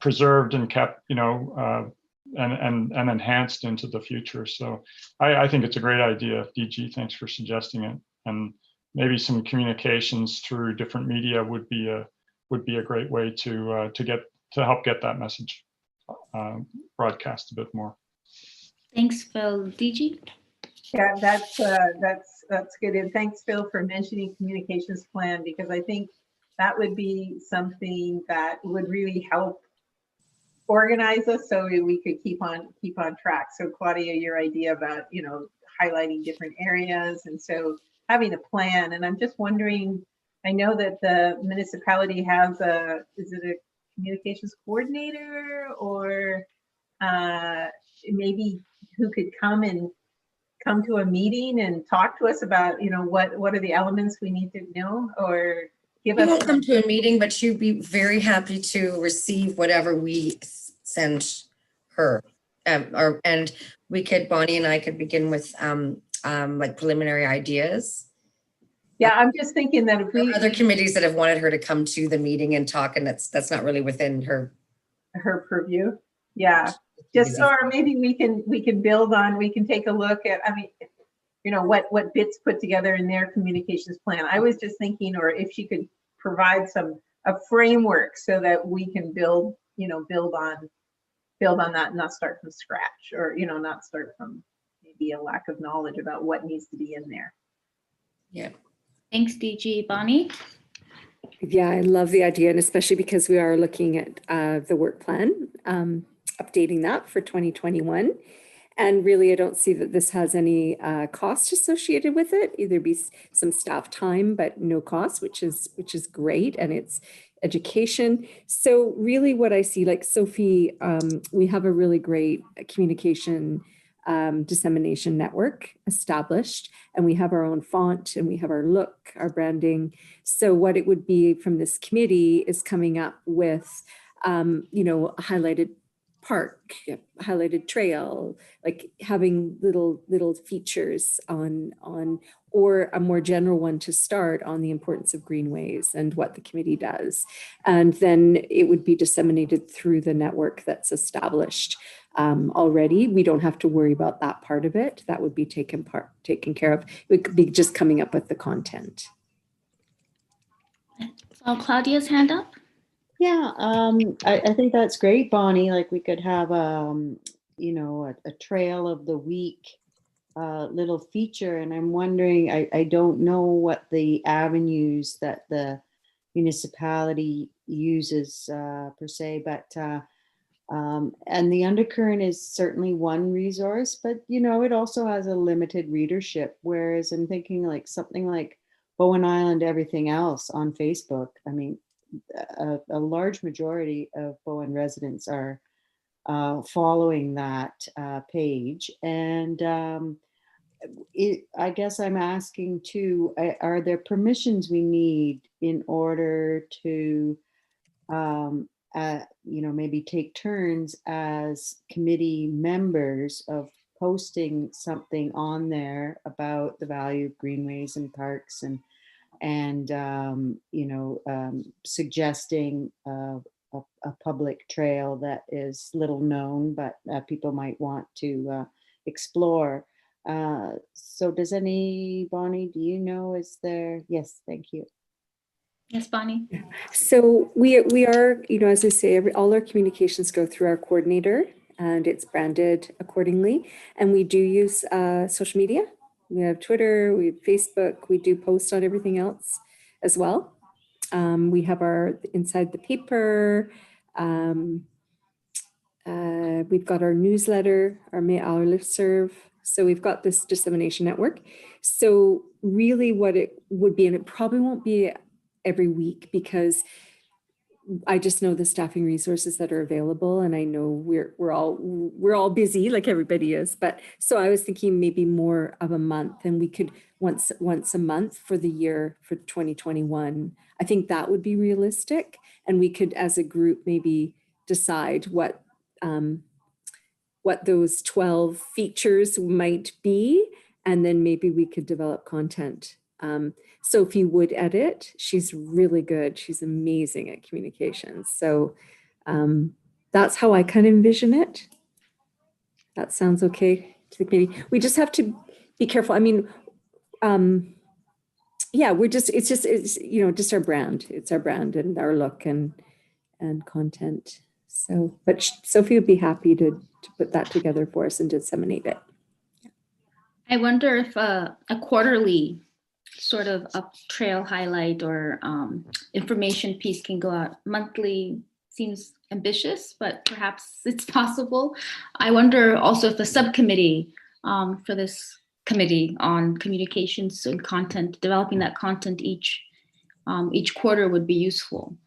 preserved and kept, and enhanced into the future. So I think it's a great idea, DG. Thanks for suggesting it. And maybe some communications through different media would be a great way to help get that message broadcast a bit more. Thanks, Phil. DG? Yeah, that's good. And thanks, Phil, for mentioning communications plan, because I think that would be something that would really help organize us so we could keep on track. So Claudia, your idea about, highlighting different areas, and so having a plan. And I'm just wondering, I know that the municipality has is it a communications coordinator, or maybe who could come to a meeting and talk to us about, what are the elements we need to know, or give us. We won't come to a meeting, but she'd be very happy to receive whatever we send her. And we could, Bonnie and I could begin with like preliminary ideas. Yeah, I'm just thinking that if we other committees that have wanted her to come to the meeting and talk, and that's not really within her purview. Yeah, just, or maybe we can build on. We can take a look at. I mean, what BITS put together in their communications plan. I was just thinking, or if she could provide a framework so that we can build on that, and not start from scratch, or not start from maybe a lack of knowledge about what needs to be in there. Yeah. Thanks, DG. Bonnie? Yeah, I love the idea, and especially because we are looking at the work plan, updating that for 2021. And really, I don't see that this has any cost associated with it. Either be some staff time, but no cost, which is great, and it's education. So really, what I see, like Sophie, we have a really great communication dissemination network established, and we have our own font, and we have our look, our branding. So what it would be from this committee is coming up with, a highlighted park, highlighted trail, like having little features on, or a more general one to start on the importance of greenways and what the committee does. And then it would be disseminated through the network that's established already. We don't have to worry about that part of it. That would be taken care of. It could be just coming up with the content. So Claudia's hand up. Yeah, I think that's great, Bonnie. Like we could have, a trail of the week little feature. And I'm wondering, I don't know what the avenues that the municipality uses per se, but and the undercurrent is certainly one resource, but it also has a limited readership. Whereas I'm thinking like something like Bowen Island, everything else on Facebook. I mean, a large majority of Bowen residents are following that page, and I guess I'm asking too, are there permissions we need in order to maybe take turns as committee members of posting something on there about the value of greenways and parks, and suggesting a public trail that is little known, but people might want to explore. So does Bonnie, do you know, is there? Yes, thank you. Yes, Bonnie. So we are, as I say, all our communications go through our coordinator, and it's branded accordingly. And we do use social media. We have Twitter, we have Facebook, we do post on everything else as well. We have our inside the paper. We've got our newsletter, our listserv. So we've got this dissemination network. So really what it would be, and it probably won't be every week, because I just know the staffing resources that are available, and I know we're all busy like everybody is. But so I was thinking maybe more of a month, and we could once a month for the year for 2021. I think that would be realistic, and we could as a group maybe decide what those 12 features might be, and then maybe we could develop content. Sophie would edit. She's really good. She's amazing at communications. So that's how I kind of envision it. That sounds okay to the committee. We just have to be careful. I mean, yeah, it's just our brand. It's our brand and our look and content. So, but Sophie would be happy to put that together for us and disseminate it. I wonder if a quarterly sort of a trail highlight or information piece can go out. Monthly seems ambitious, but perhaps it's possible. I wonder also if the subcommittee for this committee on communications and content, developing that content each quarter would be useful,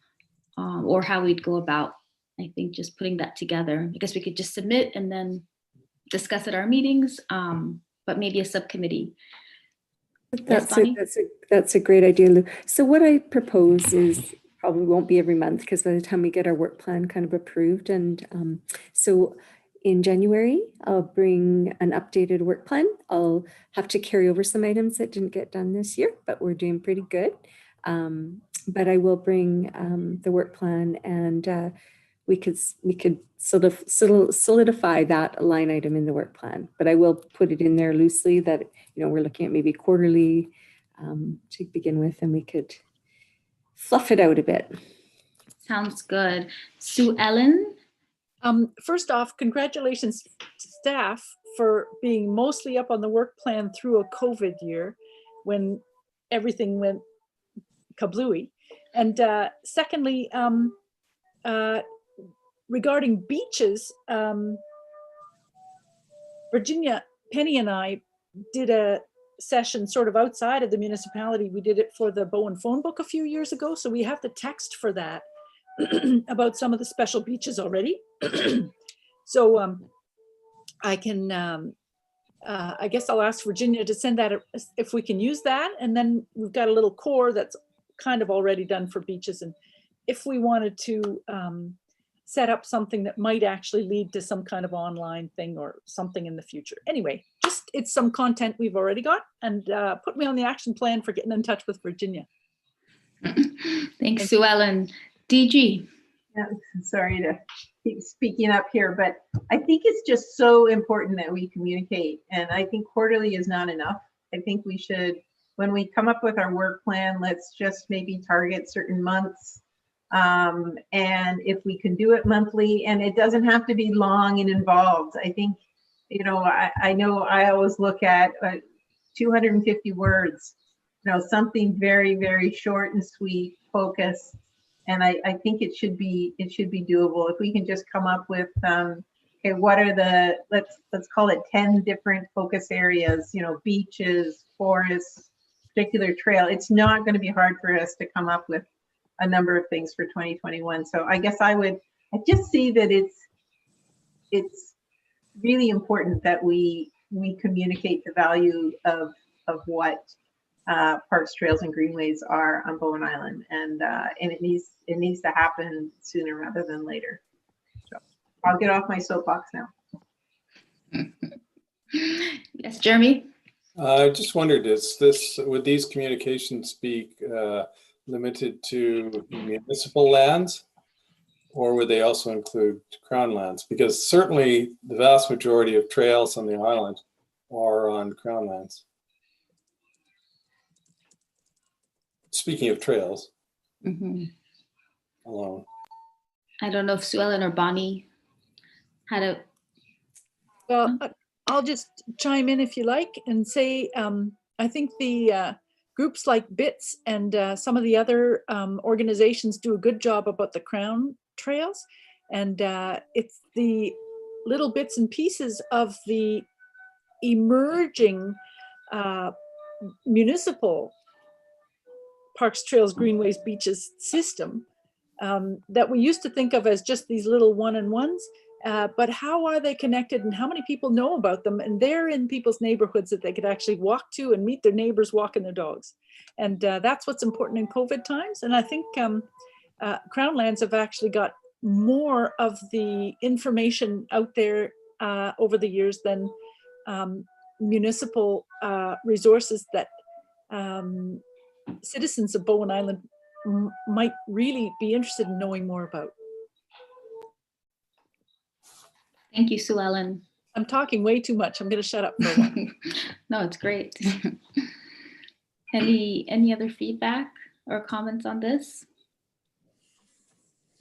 or how we'd go about, I think, just putting that together. I guess we could just submit and then discuss at our meetings, but maybe a subcommittee. That's a great idea, Lou. So what I propose is probably won't be every month, because by the time we get our work plan kind of approved, and so in January, I'll bring an updated work plan. I'll have to carry over some items that didn't get done this year, but we're doing pretty good. But I will bring the work plan, and we could sort of solidify that line item in the work plan. But I will put it in there loosely that we're looking at maybe quarterly to begin with, and we could fluff it out a bit. Sounds good. Sue Ellen. First off, congratulations staff for being mostly up on the work plan through a COVID year when everything went kablooey. And secondly, regarding beaches, Virginia, Penny and I did a session sort of outside of the municipality. We did it for the Bowen phone book a few years ago. So we have the text for that about some of the special beaches already. So I can, I guess I'll ask Virginia to send that if we can use that. And then we've got a little core that's kind of already done for beaches. And if we wanted to set up something that might actually lead to some kind of online thing or something in the future. Anyway, just it's some content we've already got, and put me on the action plan for getting in touch with Virginia. Thanks, Sue Ellen. DG. Yeah, sorry to keep speaking up here, but I think it's just so important that we communicate. And I think quarterly is not enough. I think we should, when we come up with our work plan, let's just maybe target certain months. And if we can do it monthly, and it doesn't have to be long and involved. I think, I know I always look at 250 words, something very, very short and sweet. focus. And I think it should be doable if we can just come up with okay, what are the, let's call it 10 different focus areas, you know, beaches, forests, particular trail. It's not going to be hard for us to come up with a number of things for 2021. So I guess I just see that it's really important that we communicate the value of what parks, trails, and greenways are on Bowen Island, and it needs to happen sooner rather than later. So I'll get off my soapbox now. Yes, Jeremy. I just wondered, would these communications be limited to municipal lands, or would they also include Crown lands? Because certainly the vast majority of trails on the island are on Crown lands. Speaking of trails, alone. I don't know if Sue Ellen or Bonnie had a. Well, I'll just chime in if you like and say, I think the groups like BITS and some of the other organizations do a good job about the Crown trails. And it's the little bits and pieces of the emerging municipal parks, trails, greenways, beaches system that we used to think of as just these little one-on-ones. But how are they connected, and how many people know about them? And they're in people's neighborhoods that they could actually walk to and meet their neighbors walking their dogs. And that's what's important in COVID times. And I think Crown lands have actually got more of the information out there over the years than municipal resources that citizens of Bowen Island might really be interested in knowing more about. Thank you, Sue Ellen. I'm talking way too much. I'm going to shut up for a while. No, it's great. Any other feedback or comments on this?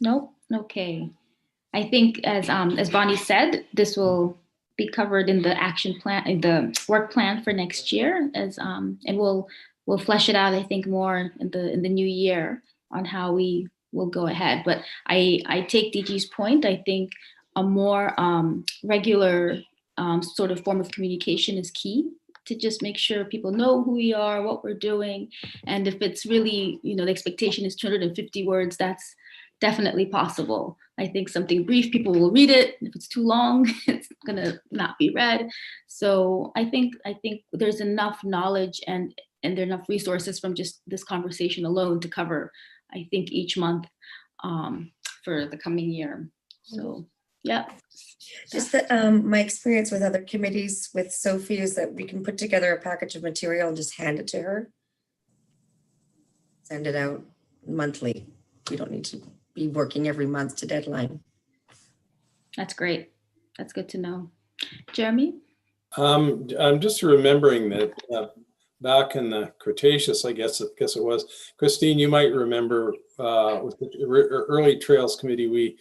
Nope. Okay. I think as Bonnie said, this will be covered in the action plan, in the work plan for next year, and we'll flesh it out, I think, more in the new year on how we will go ahead. But I take DG's point. I think a more regular sort of form of communication is key to just make sure people know who we are, what we're doing. And if it's really, the expectation is 250 words, that's definitely possible. I think something brief, people will read it. If it's too long, it's gonna not be read. So I think there's enough knowledge and there are enough resources from just this conversation alone to cover, I think, each month for the coming year. So, yeah. Just that my experience with other committees with Sophie is that we can put together a package of material and just hand it to her. Send it out monthly. We don't need to be working every month to deadline. That's great. That's good to know. Jeremy? I'm just remembering that back in the Cretaceous, I guess it was, Christine, you might remember with the early Trails Committee, we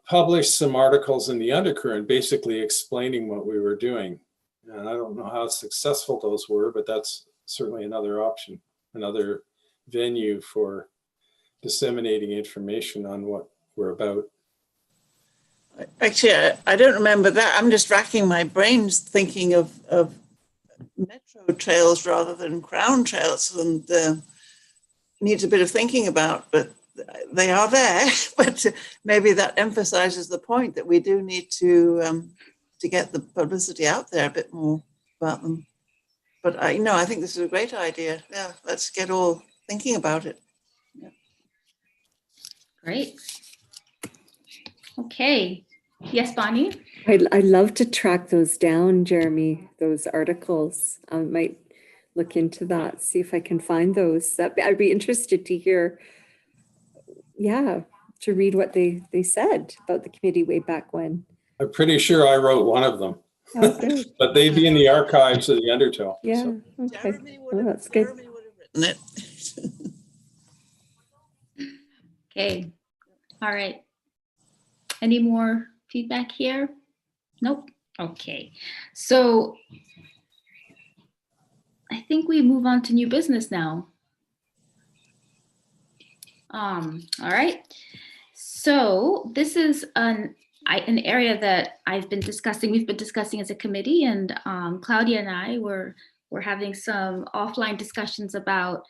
published some articles in the Undercurrent basically explaining what we were doing. And I don't know how successful those were, but that's certainly another option, another venue for disseminating information on what we're about. Actually, I don't remember that. I'm just racking my brains thinking of metro trails rather than Crown trails, and needs a bit of thinking about, but they are there. But maybe that emphasizes the point that we do need to get the publicity out there a bit more about them. But I think this is a great idea. Yeah, let's get all thinking about it. Yeah. Great. Okay. Yes, Bonnie? I love to track those down, Jeremy, those articles. I might look into that, see if I can find those. I'd be interested to hear, to read what they said about the committee way back when. I'm pretty sure I wrote one of them. Oh, good. But they'd be in the archives of the Undertow. Yeah, so. okay. That's good. Jeremy would have written it. Okay. All right. Any more feedback here? Nope. Okay. So I think we move on to new business now. All right. So this is an area that we've been discussing as a committee, and Claudia and I were having some offline discussions about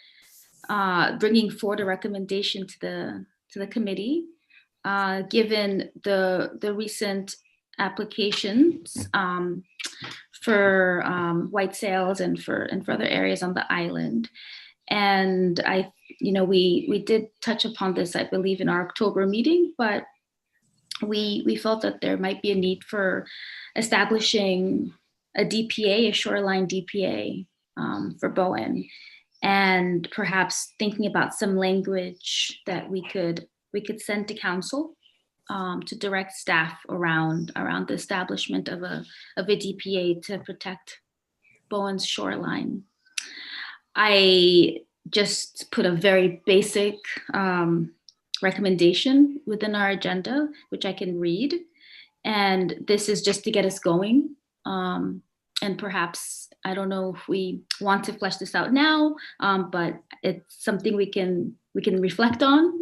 bringing forward a recommendation to the committee, given the recent applications for white sails and for other areas on the island. And we did touch upon this, I believe, in our October meeting, but we felt that there might be a need for establishing a DPA, a shoreline DPA for Bowen, and perhaps thinking about some language that we could send to council to direct staff around the establishment of a DPA to protect Bowen's shoreline. I just put a very basic recommendation within our agenda, which I can read. And this is just to get us going. And perhaps, I don't know if we want to flesh this out now, but it's something we can reflect on,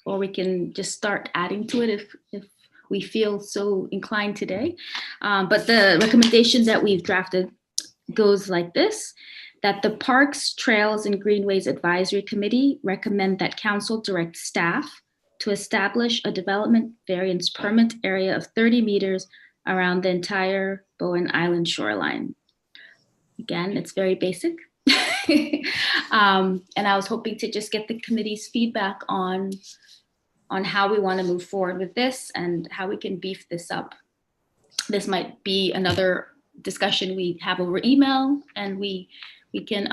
or we can just start adding to it if we feel so inclined today. But the recommendation that we've drafted goes like this: that the Parks, Trails, and Greenways Advisory Committee recommend that council direct staff to establish a development variance permit area of 30 meters around the entire Bowen Island shoreline. Again, it's very basic. And I was hoping to just get the committee's feedback on how we want to move forward with this and how we can beef this up. This might be another discussion we have over email, and we can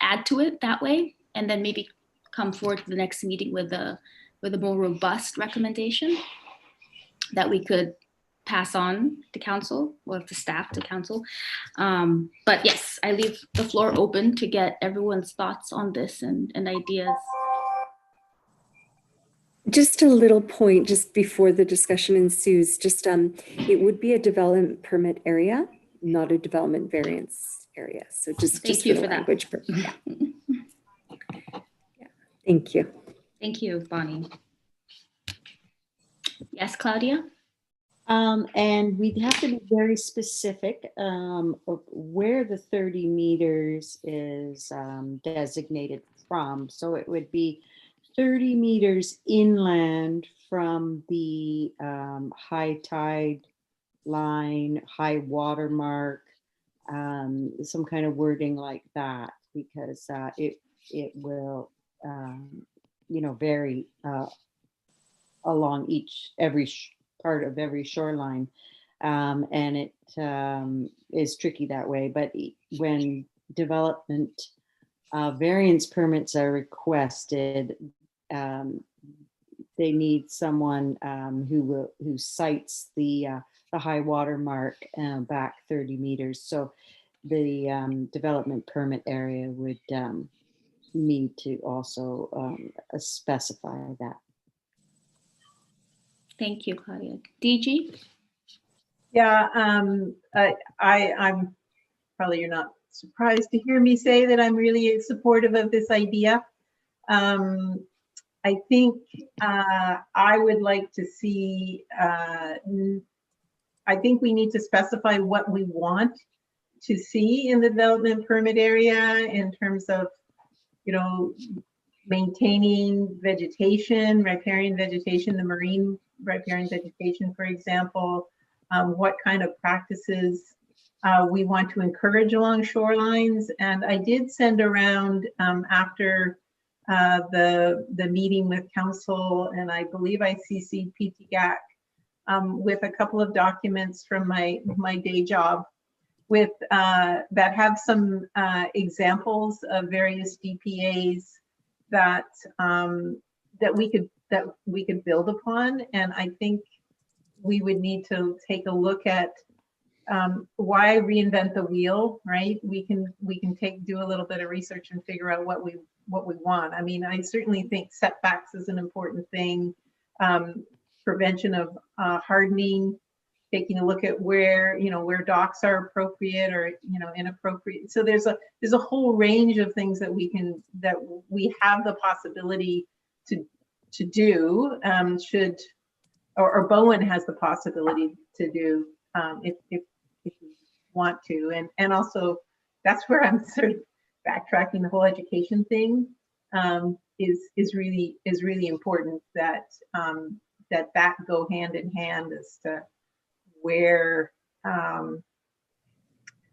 add to it that way, and then maybe come forward to the next meeting with a more robust recommendation that we could pass on to council, or to staff to council. But yes, I leave the floor open to get everyone's thoughts on this and ideas. Just a little point just before the discussion ensues, just it would be a development permit area, not a development variance area. So Thank you for that. Yeah. Yeah. Thank you. Thank you, Bonnie. Yes, Claudia? And we'd have to be very specific of where the 30 meters is designated from. So it would be 30 meters inland from the high tide line, high water mark, some kind of wording like that, because it will vary along every part of every shoreline, and it is tricky that way. But when development variance permits are requested, they need someone who cites the high water mark back 30 meters. So the development permit area would need to also specify that. Thank you, Claudia. DG? Yeah, I'm probably, you're not surprised to hear me say that I'm really supportive of this idea. I think I would like to see, I think we need to specify what we want to see in the development permit area in terms of, maintaining vegetation, riparian vegetation, the marine riparian vegetation, for example, what kind of practices we want to encourage along shorelines. And I did send around after the meeting with council, and I believe I CC'd PTGAC with a couple of documents from my day job with that have some examples of various DPAs that we could build upon. And I think we would need to take a look at why reinvent the wheel, right? We can do a little bit of research and figure out what we want. I mean, I certainly think setbacks is an important thing. Prevention of hardening, taking a look at where docks are appropriate or inappropriate. So there's a whole range of things that we have the possibility to do, should, or Bowen has the possibility to do, if you want to. And also, that's where I'm sort of backtracking. The whole education thing is really important, that that go hand in hand as to where,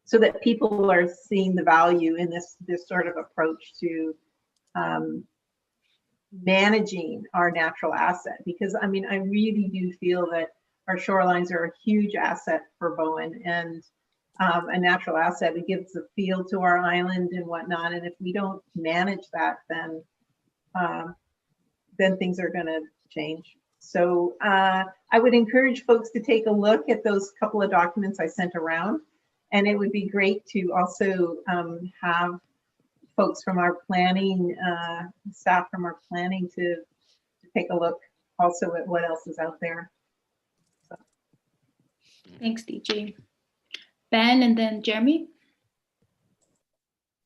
so that people are seeing the value in this sort of approach to managing our natural asset. Because I mean, I really do feel that our shorelines are a huge asset for Bowen, and a natural asset. It gives a feel to our island and whatnot. And if we don't manage that, then things are going to change. So I would encourage folks to take a look at those couple of documents I sent around. And it would be great to also have folks from our planning, staff from our planning to take a look also at what else is out there. So. Thanks, DG. Ben and then Jeremy.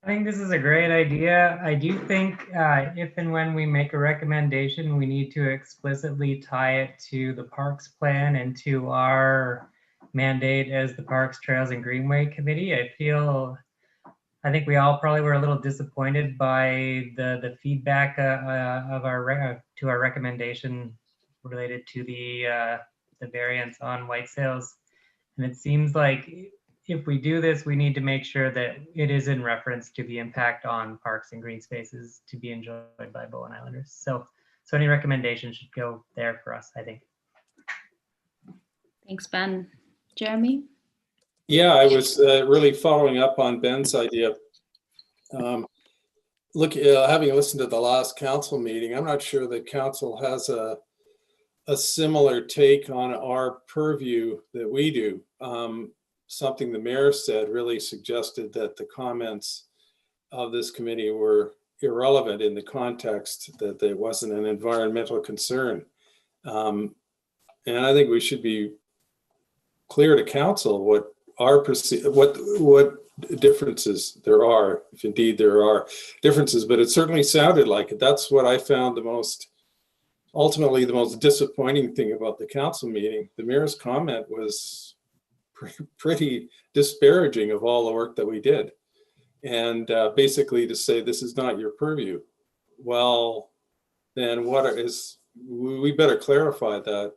I think this is a great idea. I do think if and when we make a recommendation, we need to explicitly tie it to the Parks Plan and to our mandate as the Parks, Trails, and Greenway Committee. I think we all probably were a little disappointed by the feedback of our to our recommendation related to the variance on white sails, and it seems like if we do this, we need to make sure that it is in reference to the impact on parks and green spaces to be enjoyed by Bowen Islanders. So any recommendation should go there for us, I think. Thanks, Ben. Jeremy? Yeah, I was really following up on Ben's idea. Having listened to the last council meeting, I'm not sure that council has a similar take on our purview that we do. Something the mayor said really suggested that the comments of this committee were irrelevant in the context that there wasn't an environmental concern. And I think we should be clear to council what our what differences there are, if indeed there are differences, but it certainly sounded like it. That's what I found ultimately the most disappointing thing about the council meeting. The mayor's comment was pretty disparaging of all the work that we did, and basically to say this is not your purview. Well, then we better clarify that.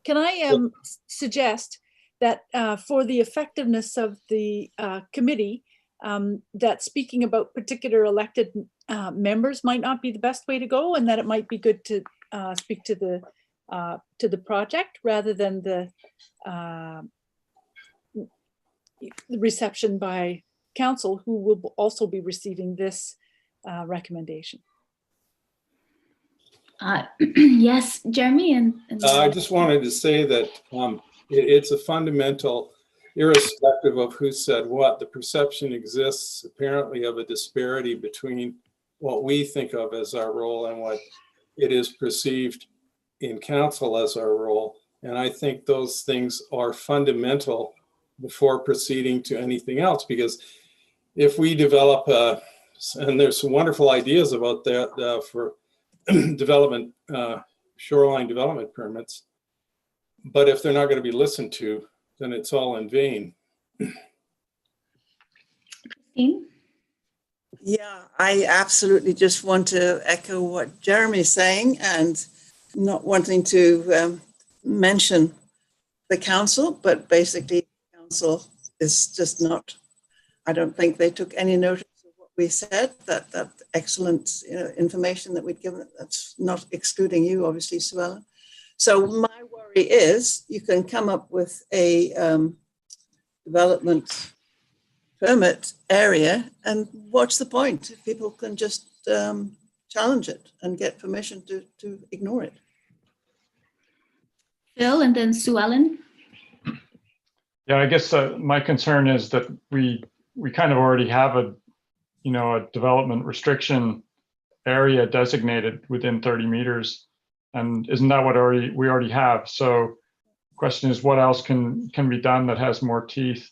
Can I suggest that for the effectiveness of the committee, that speaking about particular elected members might not be the best way to go, and that it might be good to speak to the project rather than the reception by council, who will also be receiving this recommendation. Yes, Jeremy. And I just wanted to say that it's a fundamental, irrespective of who said what, the perception exists apparently of a disparity between what we think of as our role and what it is perceived in council as our role. And I think those things are fundamental before proceeding to anything else, because if we develop and there's some wonderful ideas about that for development, shoreline development permits, but if they're not going to be listened to, then it's all in vain. Christine? Yeah, I absolutely just want to echo what Jeremy's saying, and not wanting to mention the council, but basically council is just not, I don't think they took any notice of what we said, that excellent information that we'd given. That's not excluding you, obviously, Sue Ellen. So my worry is you can come up with a development permit area, and what's the point if people can just challenge it and get permission to ignore it? Phil and then Sue Ellen. Yeah, I guess my concern is that we kind of already have a development restriction area designated within 30 meters. And isn't that what we already have? So question is, what else can be done that has more teeth,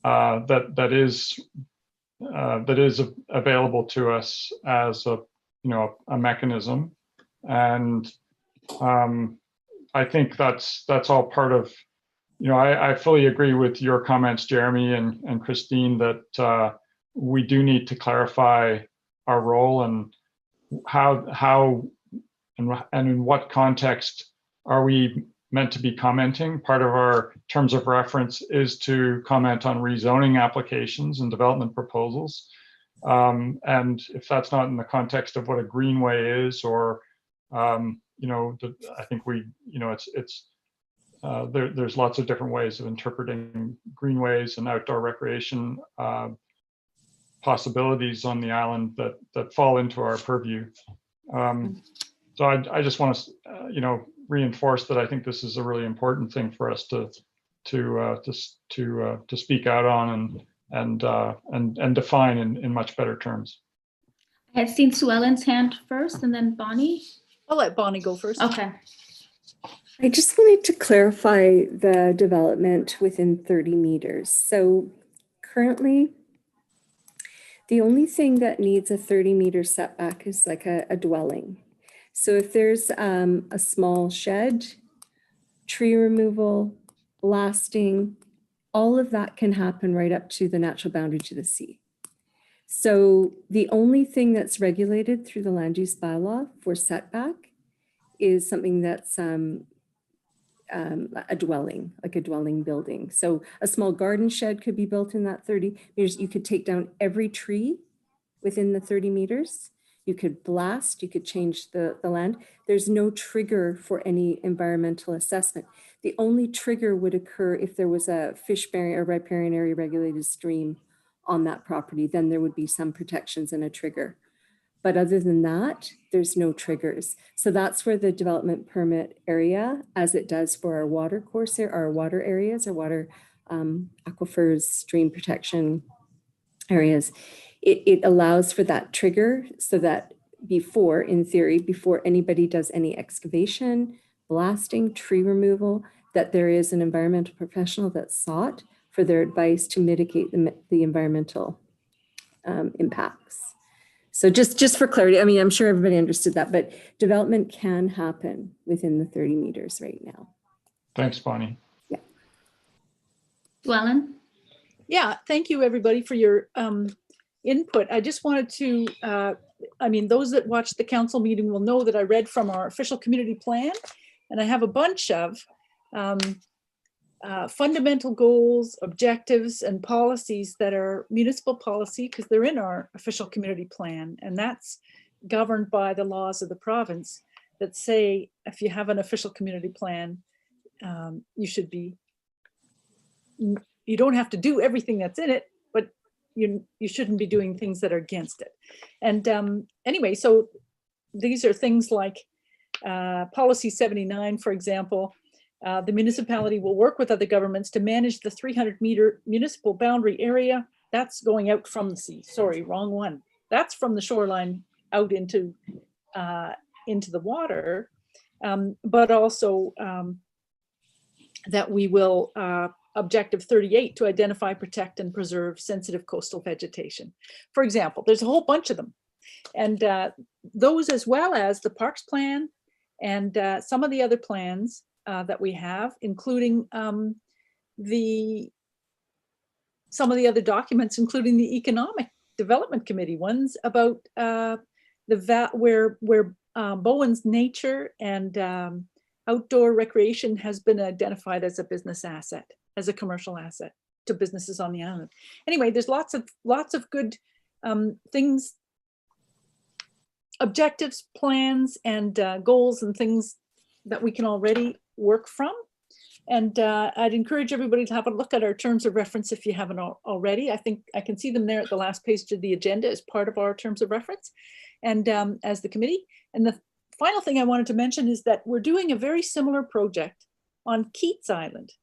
that is available to us as a mechanism? And I think that's all part of, I fully agree with your comments, Jeremy and Christine, that we do need to clarify our role and how and in what context are we meant to be commenting. Part of our terms of reference is to comment on rezoning applications and development proposals. And if that's not in the context of what a greenway is, or I think there's lots of different ways of interpreting greenways and outdoor recreation possibilities on the island that fall into our purview. So I just want to, reinforce that I think this is a really important thing for us to speak out on and define in much better terms. I had seen Sue Ellen's hand first, and then Bonny. I'll let Bonny go first. Okay. I just wanted to clarify the development within 30 meters. So currently, the only thing that needs a 30-meter setback is like a dwelling. So if there's a small shed, tree removal, blasting, all of that can happen right up to the natural boundary to the sea. So the only thing that's regulated through the land use bylaw for setback is something that's a dwelling, like a dwelling building. So a small garden shed could be built in that 30 meters. You could take down every tree within the 30 meters. You could blast, you could change the land. There's no trigger for any environmental assessment. The only trigger would occur if there was a fish bearing or riparian area regulated stream on that property. Then there would be some protections and a trigger. But other than that, there's no triggers. So that's where the development permit area, as it does for our water course, our water areas, our water aquifers, stream protection areas, it allows for that trigger so that in theory, before anybody does any excavation, blasting, tree removal, that there is an environmental professional that's sought for their advice to mitigate the environmental impacts. So just for clarity, I mean, I'm sure everybody understood that, but development can happen within the 30 meters right now. Thanks, Bonny. Yeah. Sue Ellen? Yeah, thank you everybody for your input. I just wanted to, those that watched the council meeting will know that I read from our official community plan, and I have a bunch of fundamental goals, objectives, and policies that are municipal policy because they're in our official community plan, and that's governed by the laws of the province that say if you have an official community plan, you don't have to do everything that's in it, but you shouldn't be doing things that are against it. And anyway, so these are things like policy 79, for example. The municipality will work with other governments to manage the 300-meter municipal boundary area. That's going out from the sea. Sorry, wrong one. That's from the shoreline out into the water, but also that we will objective 38 to identify, protect, and preserve sensitive coastal vegetation. For example, there's a whole bunch of them, and those, as well as the parks plan and some of the other plans that we have, including some of the other documents, including the Economic Development Committee ones about where Bowen's nature and outdoor recreation has been identified as a business asset, as a commercial asset to businesses on the island. Anyway, there's lots of good things, objectives, plans, and goals and things that we can already work from. And I'd encourage everybody to have a look at our terms of reference if you haven't already. I think I can see them there at the last page of the agenda as part of our terms of reference and as the committee. And the final thing I wanted to mention is that we're doing a very similar project on Keats Island,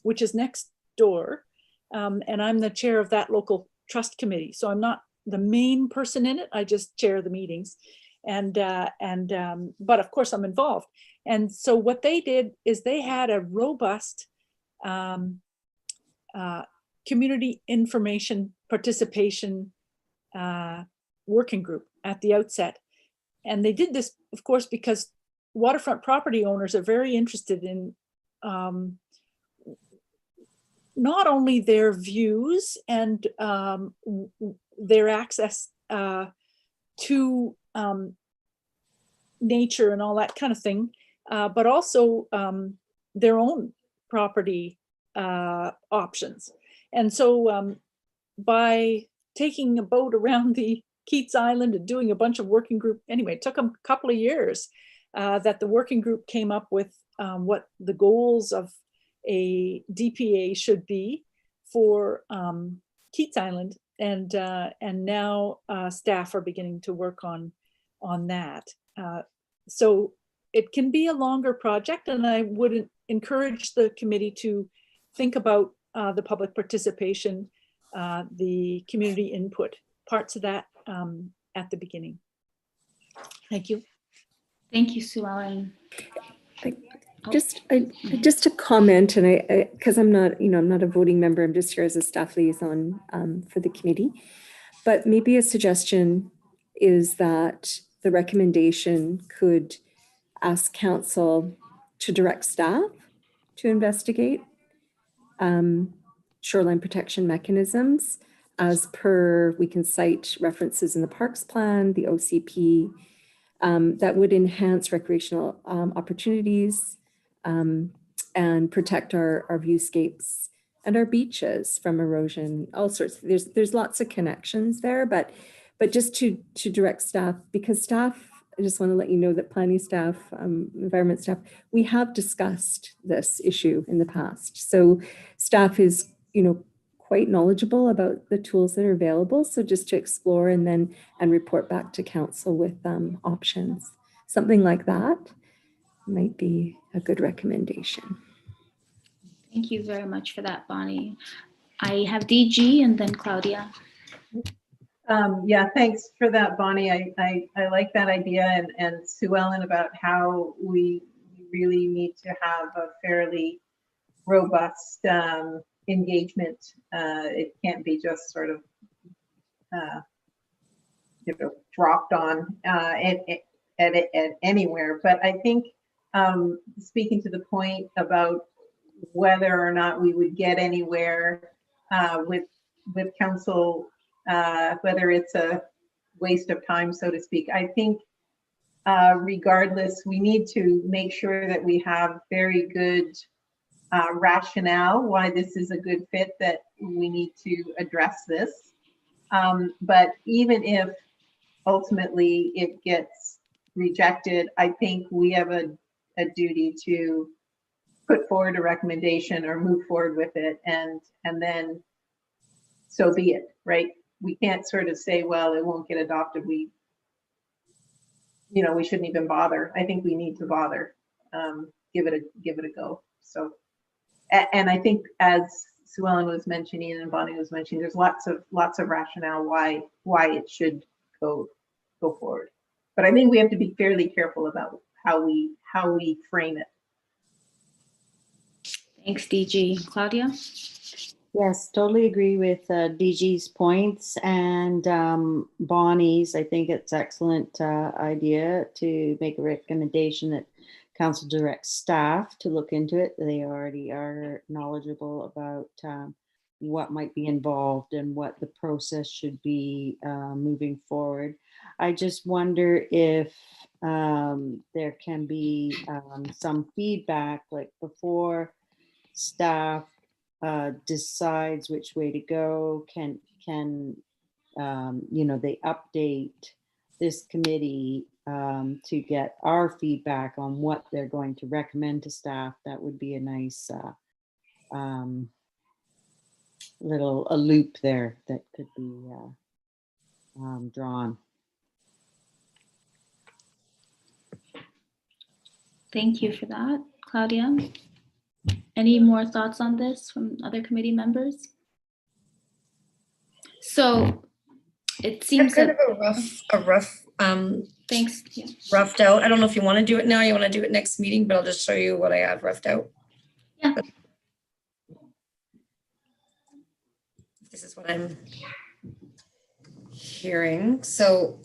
which is next door. And I'm the chair of that local trust committee. So I'm not the main person in it. I just chair the meetings. But of course I'm involved. And so what they did is they had a robust community information participation working group at the outset. they did this, of course, because waterfront property owners are very interested in not only their views and their access to nature and all that kind of thing, but also their own property options. And so by taking a boat around the Keats Island and doing a bunch of working group, anyway, it took them a couple of years that the working group came up with what the goals of a DPA should be for Keats Island, and now staff are beginning to work on that. So it can be a longer project, and I would encourage the committee to think about the public participation, the community input, parts of that at the beginning. Thank you. Thank you, Sue Ellen. Just a comment, and I because I'm not a voting member, I'm just here as a staff liaison for the committee. But maybe a suggestion is that the recommendation could ask council to direct staff to investigate shoreline protection mechanisms as per, we can cite references in the parks plan, the OCP, that would enhance recreational opportunities and protect our viewscapes and our beaches from erosion, all sorts. There's lots of connections there, but just to direct staff, because staff, I just want to let you know that planning staff, environment staff, we have discussed this issue in the past. So staff is, quite knowledgeable about the tools that are available. So just to explore and report back to council with options. Something like that might be a good recommendation. Thank you very much for that, Bonnie. I have DG and then Claudia. Yeah, thanks for that, Bonnie. I like that idea, and Sue Ellen, about how we really need to have a fairly robust engagement. It can't be just sort of dropped on at anywhere. But I think speaking to the point about whether or not we would get anywhere with council, whether it's a waste of time, so to speak, I think regardless, we need to make sure that we have very good rationale why this is a good fit, that we need to address this. But even if ultimately it gets rejected, I think we have a duty to put forward a recommendation or move forward with it, and then so be it, right? We can't sort of say, well, it won't get adopted. We shouldn't even bother. I think we need to bother, give it a go. So, and I think as Sue Ellen was mentioning and Bonnie was mentioning, there's lots of rationale why it should go forward. But I think we have to be fairly careful about how we frame it. Thanks, DG. Claudia? Yes, totally agree with DG's points and Bonnie's. I think it's excellent idea to make a recommendation that council directs staff to look into it. They already are knowledgeable about what might be involved and what the process should be moving forward. I just wonder if there can be some feedback, like before staff decides which way to go, can they update this committee to get our feedback on what they're going to recommend to staff. That would be a nice a loop there that could be drawn. Thank you for that, Claudia. Any more thoughts on this from other committee members? So it seems kind that of a rough thanks. Yeah. roughed out. I don't know if you want to do it now, you want to do it next meeting, but I'll just show you what I have roughed out. Yeah. This is what I'm hearing. So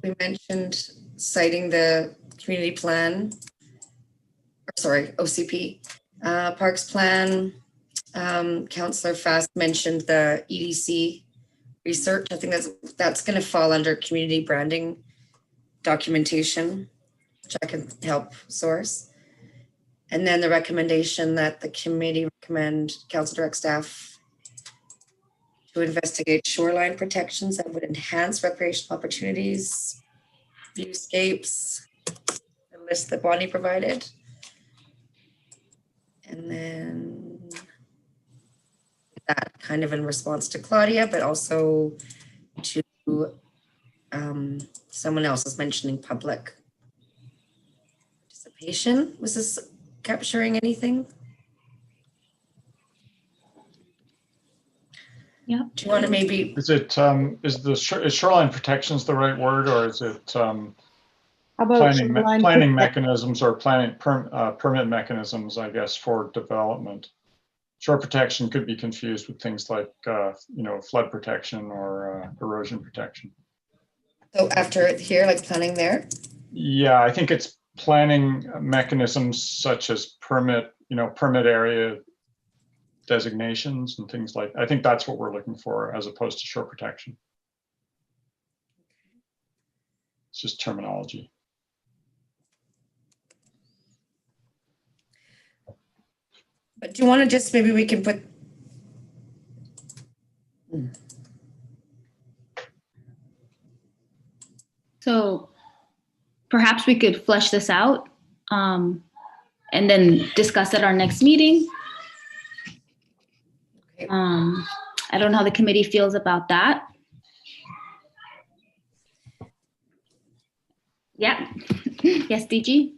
we mentioned citing the community plan, or sorry, OCP, Parks Plan. Councillor Fast mentioned the EDC research. I think that's going to fall under community branding documentation, which I can help source. And then the recommendation that the committee recommend council direct staff to investigate shoreline protections that would enhance recreational opportunities, viewscapes, the list that Bonny provided. And then that kind of in response to Claudia, but also to someone else was mentioning public participation. Was this capturing anything? Yeah. Do you want to maybe? Is it is shoreline protections the right word, or is it How about shoreline planning protect- mechanisms or permit mechanisms, I guess, for development? Shore protection could be confused with things like flood protection or erosion protection. So after here, like planning there? Yeah, I think it's planning mechanisms such as permit area designations and things like. I think that's what we're looking for as opposed to shore protection. It's just terminology. But do you want to just, maybe we can put. So perhaps we could flesh this out and then discuss at our next meeting. Okay. I don't know how the committee feels about that. Yeah. Yes, DG?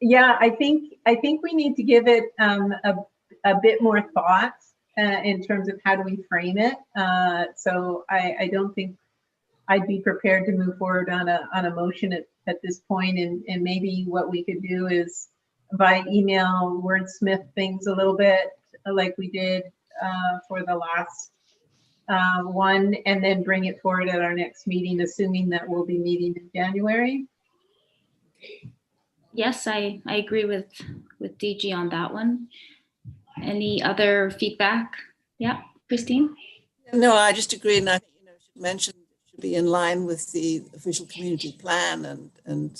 Yeah, I think we need to give it a bit more thought in terms of how do we frame it. So I don't think I'd be prepared to move forward on a motion at this point. And maybe what we could do is by email wordsmith things a little bit like we did for the last one, and then bring it forward at our next meeting, assuming that we'll be meeting in January. Yes, I agree with DG on that one. Any other feedback? Yeah, Christine? No, I just agree, and I think you should mention it should be in line with the official community plan and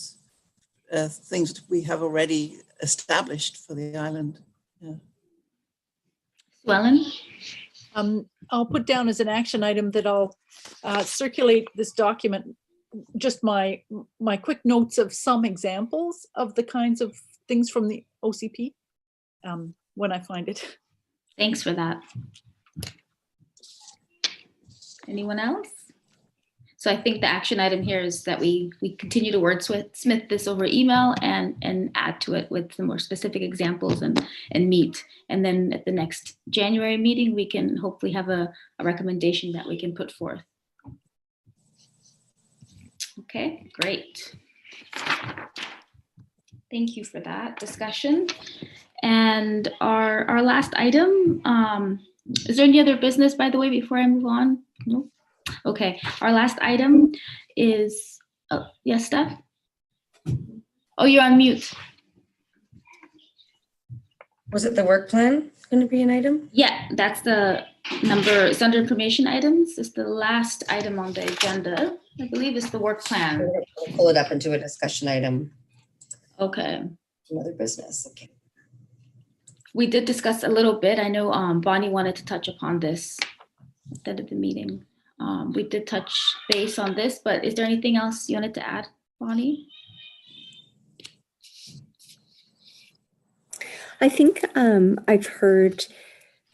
things that we have already established for the island. Yeah. Ellen? I'll put down as an action item that I'll circulate this document, just my quick notes of some examples of the kinds of things from the OCP when I find it. Thanks for that. Anyone else? So I think the action item here is that we continue to wordsmith this over email and add to it with some more specific examples and meet. And then at the next January meeting, we can hopefully have a recommendation that we can put forth. Okay, great. Thank you for that discussion. And our last item, is there any other business, by the way, before I move on? No? Okay, our last item is, yes, Steph? Oh, you're on mute. Was it the work plan going to be an item? Yeah, that's the number, it's under information items. It's the last item on the agenda. I believe it's the work plan. We'll pull it up into a discussion item. Okay. Another business, okay. We did discuss a little bit. I know Bonny wanted to touch upon this at the end of the meeting. We did touch base on this, but is there anything else you wanted to add, Bonny? I think I've heard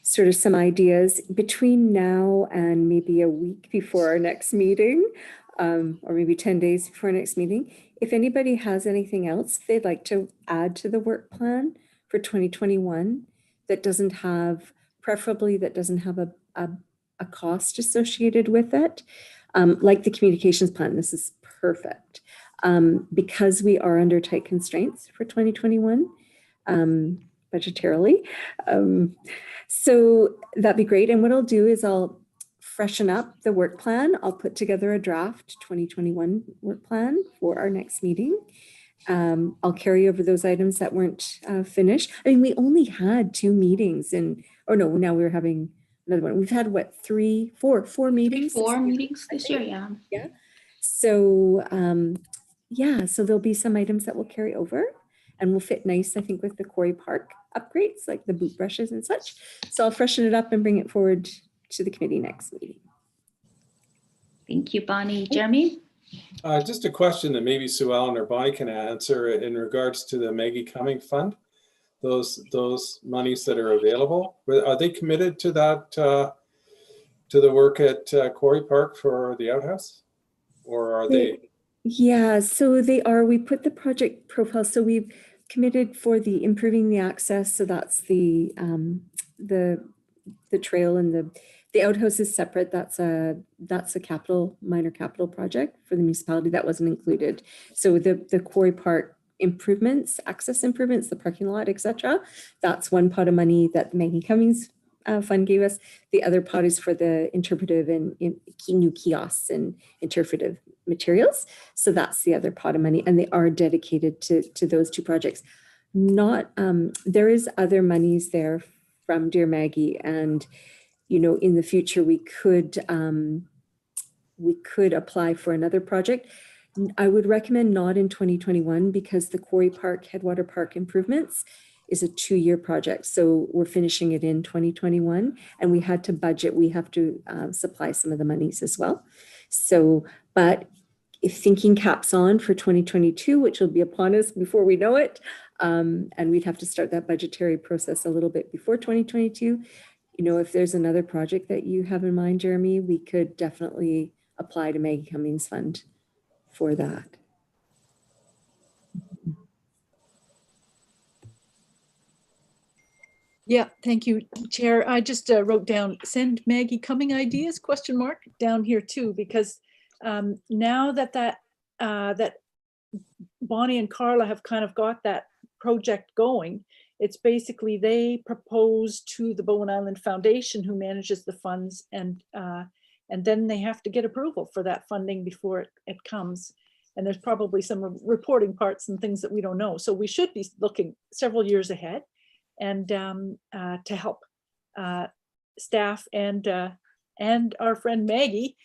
sort of some ideas between now and maybe a week before our next meeting, or maybe 10 days before our next meeting. If anybody has anything else they'd like to add to the work plan for 2021 that doesn't have, preferably that doesn't have a cost associated with it, like the communications plan, this is perfect. Because we are under tight constraints for 2021, budgetarily. So that'd be great. And what I'll do is I'll freshen up the work plan. I'll put together a draft 2021 work plan for our next meeting. I'll carry over those items that weren't finished. I mean, we only had 2 meetings or no, now we're having another one. We've had what, 4 meetings? 4 meetings this year, yeah. Yeah. So, yeah, so there'll be some items that will carry over and will fit nice, I think, with the Quarry Park upgrades, like the boot brushes and such. So I'll freshen it up and bring it forward to the committee next meeting. Thank you, Bonnie. Jeremy? Just a question that maybe Sue Ellen or Bonnie can answer in regards to the Maggie Cumming Fund. Those monies that are available, are they committed to that, to the work at Quarry Park for the outhouse? Or are they? Yeah, so they are. We put the project profile. So we've committed for the improving the access. So that's the trail, and the outhouse is separate. That's a minor capital project for the municipality that wasn't included. So the Quarry Park improvements, access improvements, the parking lot, etc. That's one pot of money that the Maggie Cummings Fund gave us. The other pot is for the interpretive and new kiosks and interpretive materials. So that's the other pot of money, and they are dedicated to those 2 projects. Not there is other monies there from Dear Maggie, and in the future we could apply for another project. I would recommend not in 2021 because the Quarry Park, Headwater Park improvements is a 2-year project. So we're finishing it in 2021 and we had to budget. We have to supply some of the monies as well. So, but if thinking caps on for 2022, which will be upon us before we know it, and we'd have to start that budgetary process a little bit before 2022. If there's another project that you have in mind, Jeremy, we could definitely apply to Maggie Cummings Fund for that. Yeah, thank you, Chair. I just wrote down, send Maggie Cumming ideas, ? Down here too, because now that Bonnie and Carla have kind of got that project going, it's basically they propose to the Bowen Island Foundation, who manages the funds, and then they have to get approval for that funding before it comes. And there's probably some reporting parts and things that we don't know. So we should be looking several years ahead, and to help staff and our friend Maggie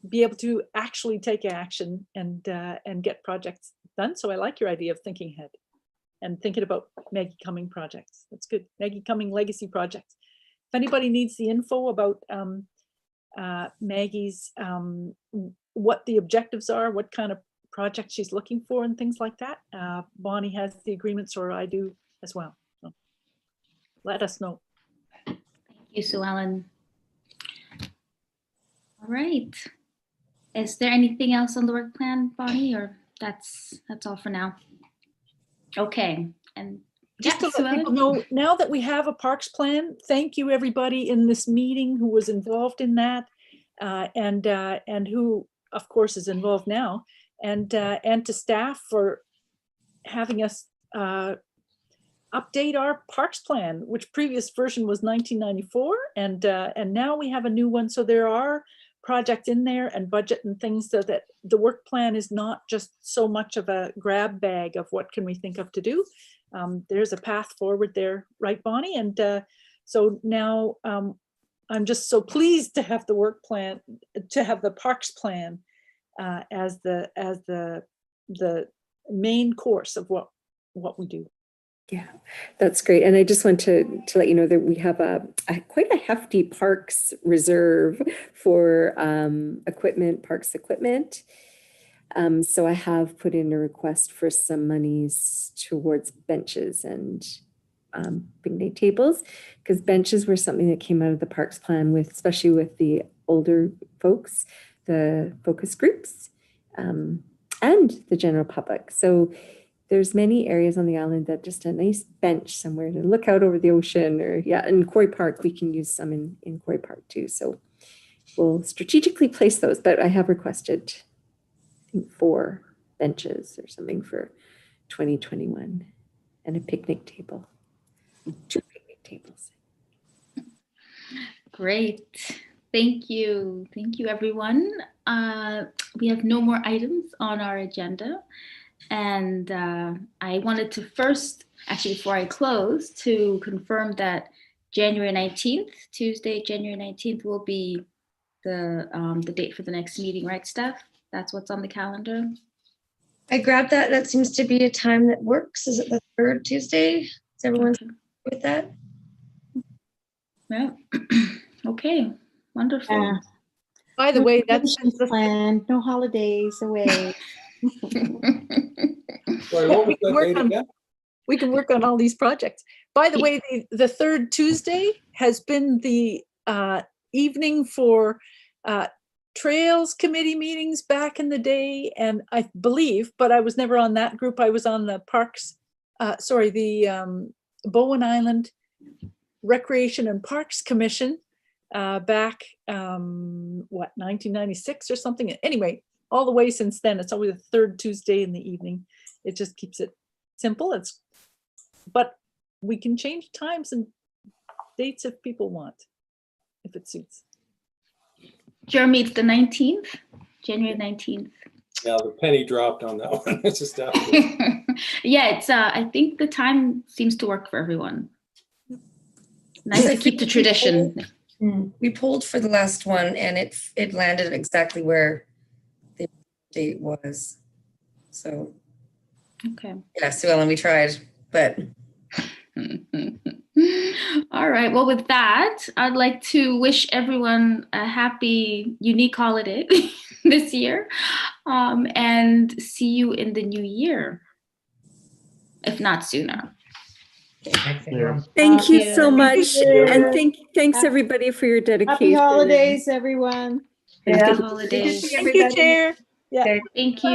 be able to actually take action and get projects done. So I like your idea of thinking ahead and thinking about Maggie Cumming projects. That's good. Maggie Cumming legacy projects. If anybody needs the info about Maggie's, what the objectives are, what kind of projects she's looking for and things like that, Bonnie has the agreements, or I do as well. So let us know. Thank you, Sue Ellen. All right. Is there anything else on the work plan, Bonnie, or that's all for now? Okay. And Just yeah, to let people know, now that we have a parks plan, thank you everybody in this meeting who was involved in that, and who of course is involved now, and to staff for having us update our parks plan, which previous version was 1994, and now we have a new one. So there are projects in there and budget and things, so that the work plan is not just so much of a grab bag of what can we think of to do. There's a path forward there, right, Bonnie? And so now I'm just so pleased to have the work plan, to have the parks plan as the main course of what we do. Yeah, that's great. And I just want to let you know that we have quite a hefty parks reserve for parks equipment. So I have put in a request for some monies towards benches and picnic tables, because benches were something that came out of the parks plan, especially with the older folks, the focus groups, and the general public. So there's many areas on the island that just a nice bench somewhere to look out over the ocean, or in Quarry Park, we can use some in Quarry Park too. So we'll strategically place those, but I have requested, I think, 4 benches or something for 2021, and a picnic table, 2 picnic tables. Great. Thank you. Thank you, everyone. We have no more items on our agenda. And I wanted to first, actually before I close, to confirm that January 19th, Tuesday, January 19th will be the date for the next meeting, right, Steph? That's what's on the calendar. I grabbed that. That seems to be a time that works. Is it the third Tuesday? Is everyone with that? Yeah. Okay. Wonderful. Yeah. By the way, that's Vacations planned, no holidays away. Sorry, what was that Work date on- again? we can work on all these projects. By the way, the third Tuesday has been the evening for Trails Committee meetings back in the day. And I believe, but I was never on that group. I was on the Parks, the Bowen Island Recreation and Parks Commission back, 1996 or something. Anyway, all the way since then, it's always the third Tuesday in the evening. It just keeps it simple. But we can change times and dates if people want, if it suits. Jeremy, it's the 19th, January 19th. Yeah, the penny dropped on that one. It's just after. Yeah, it's I think the time seems to work for everyone. Nice to keep the tradition. We pulled for the last one and it landed exactly where the date was. So Okay. yeah, Sue Ellen, we tried, but All right. Well, with that, I'd like to wish everyone a happy, unique holiday this year, and see you in the new year, if not sooner. Thanks, everyone. Thank you so Thank much. you. And thanks everybody for your dedication. Happy holidays, everyone. And Happy thank- holidays. Thank you, Chair. Yeah. Thank you.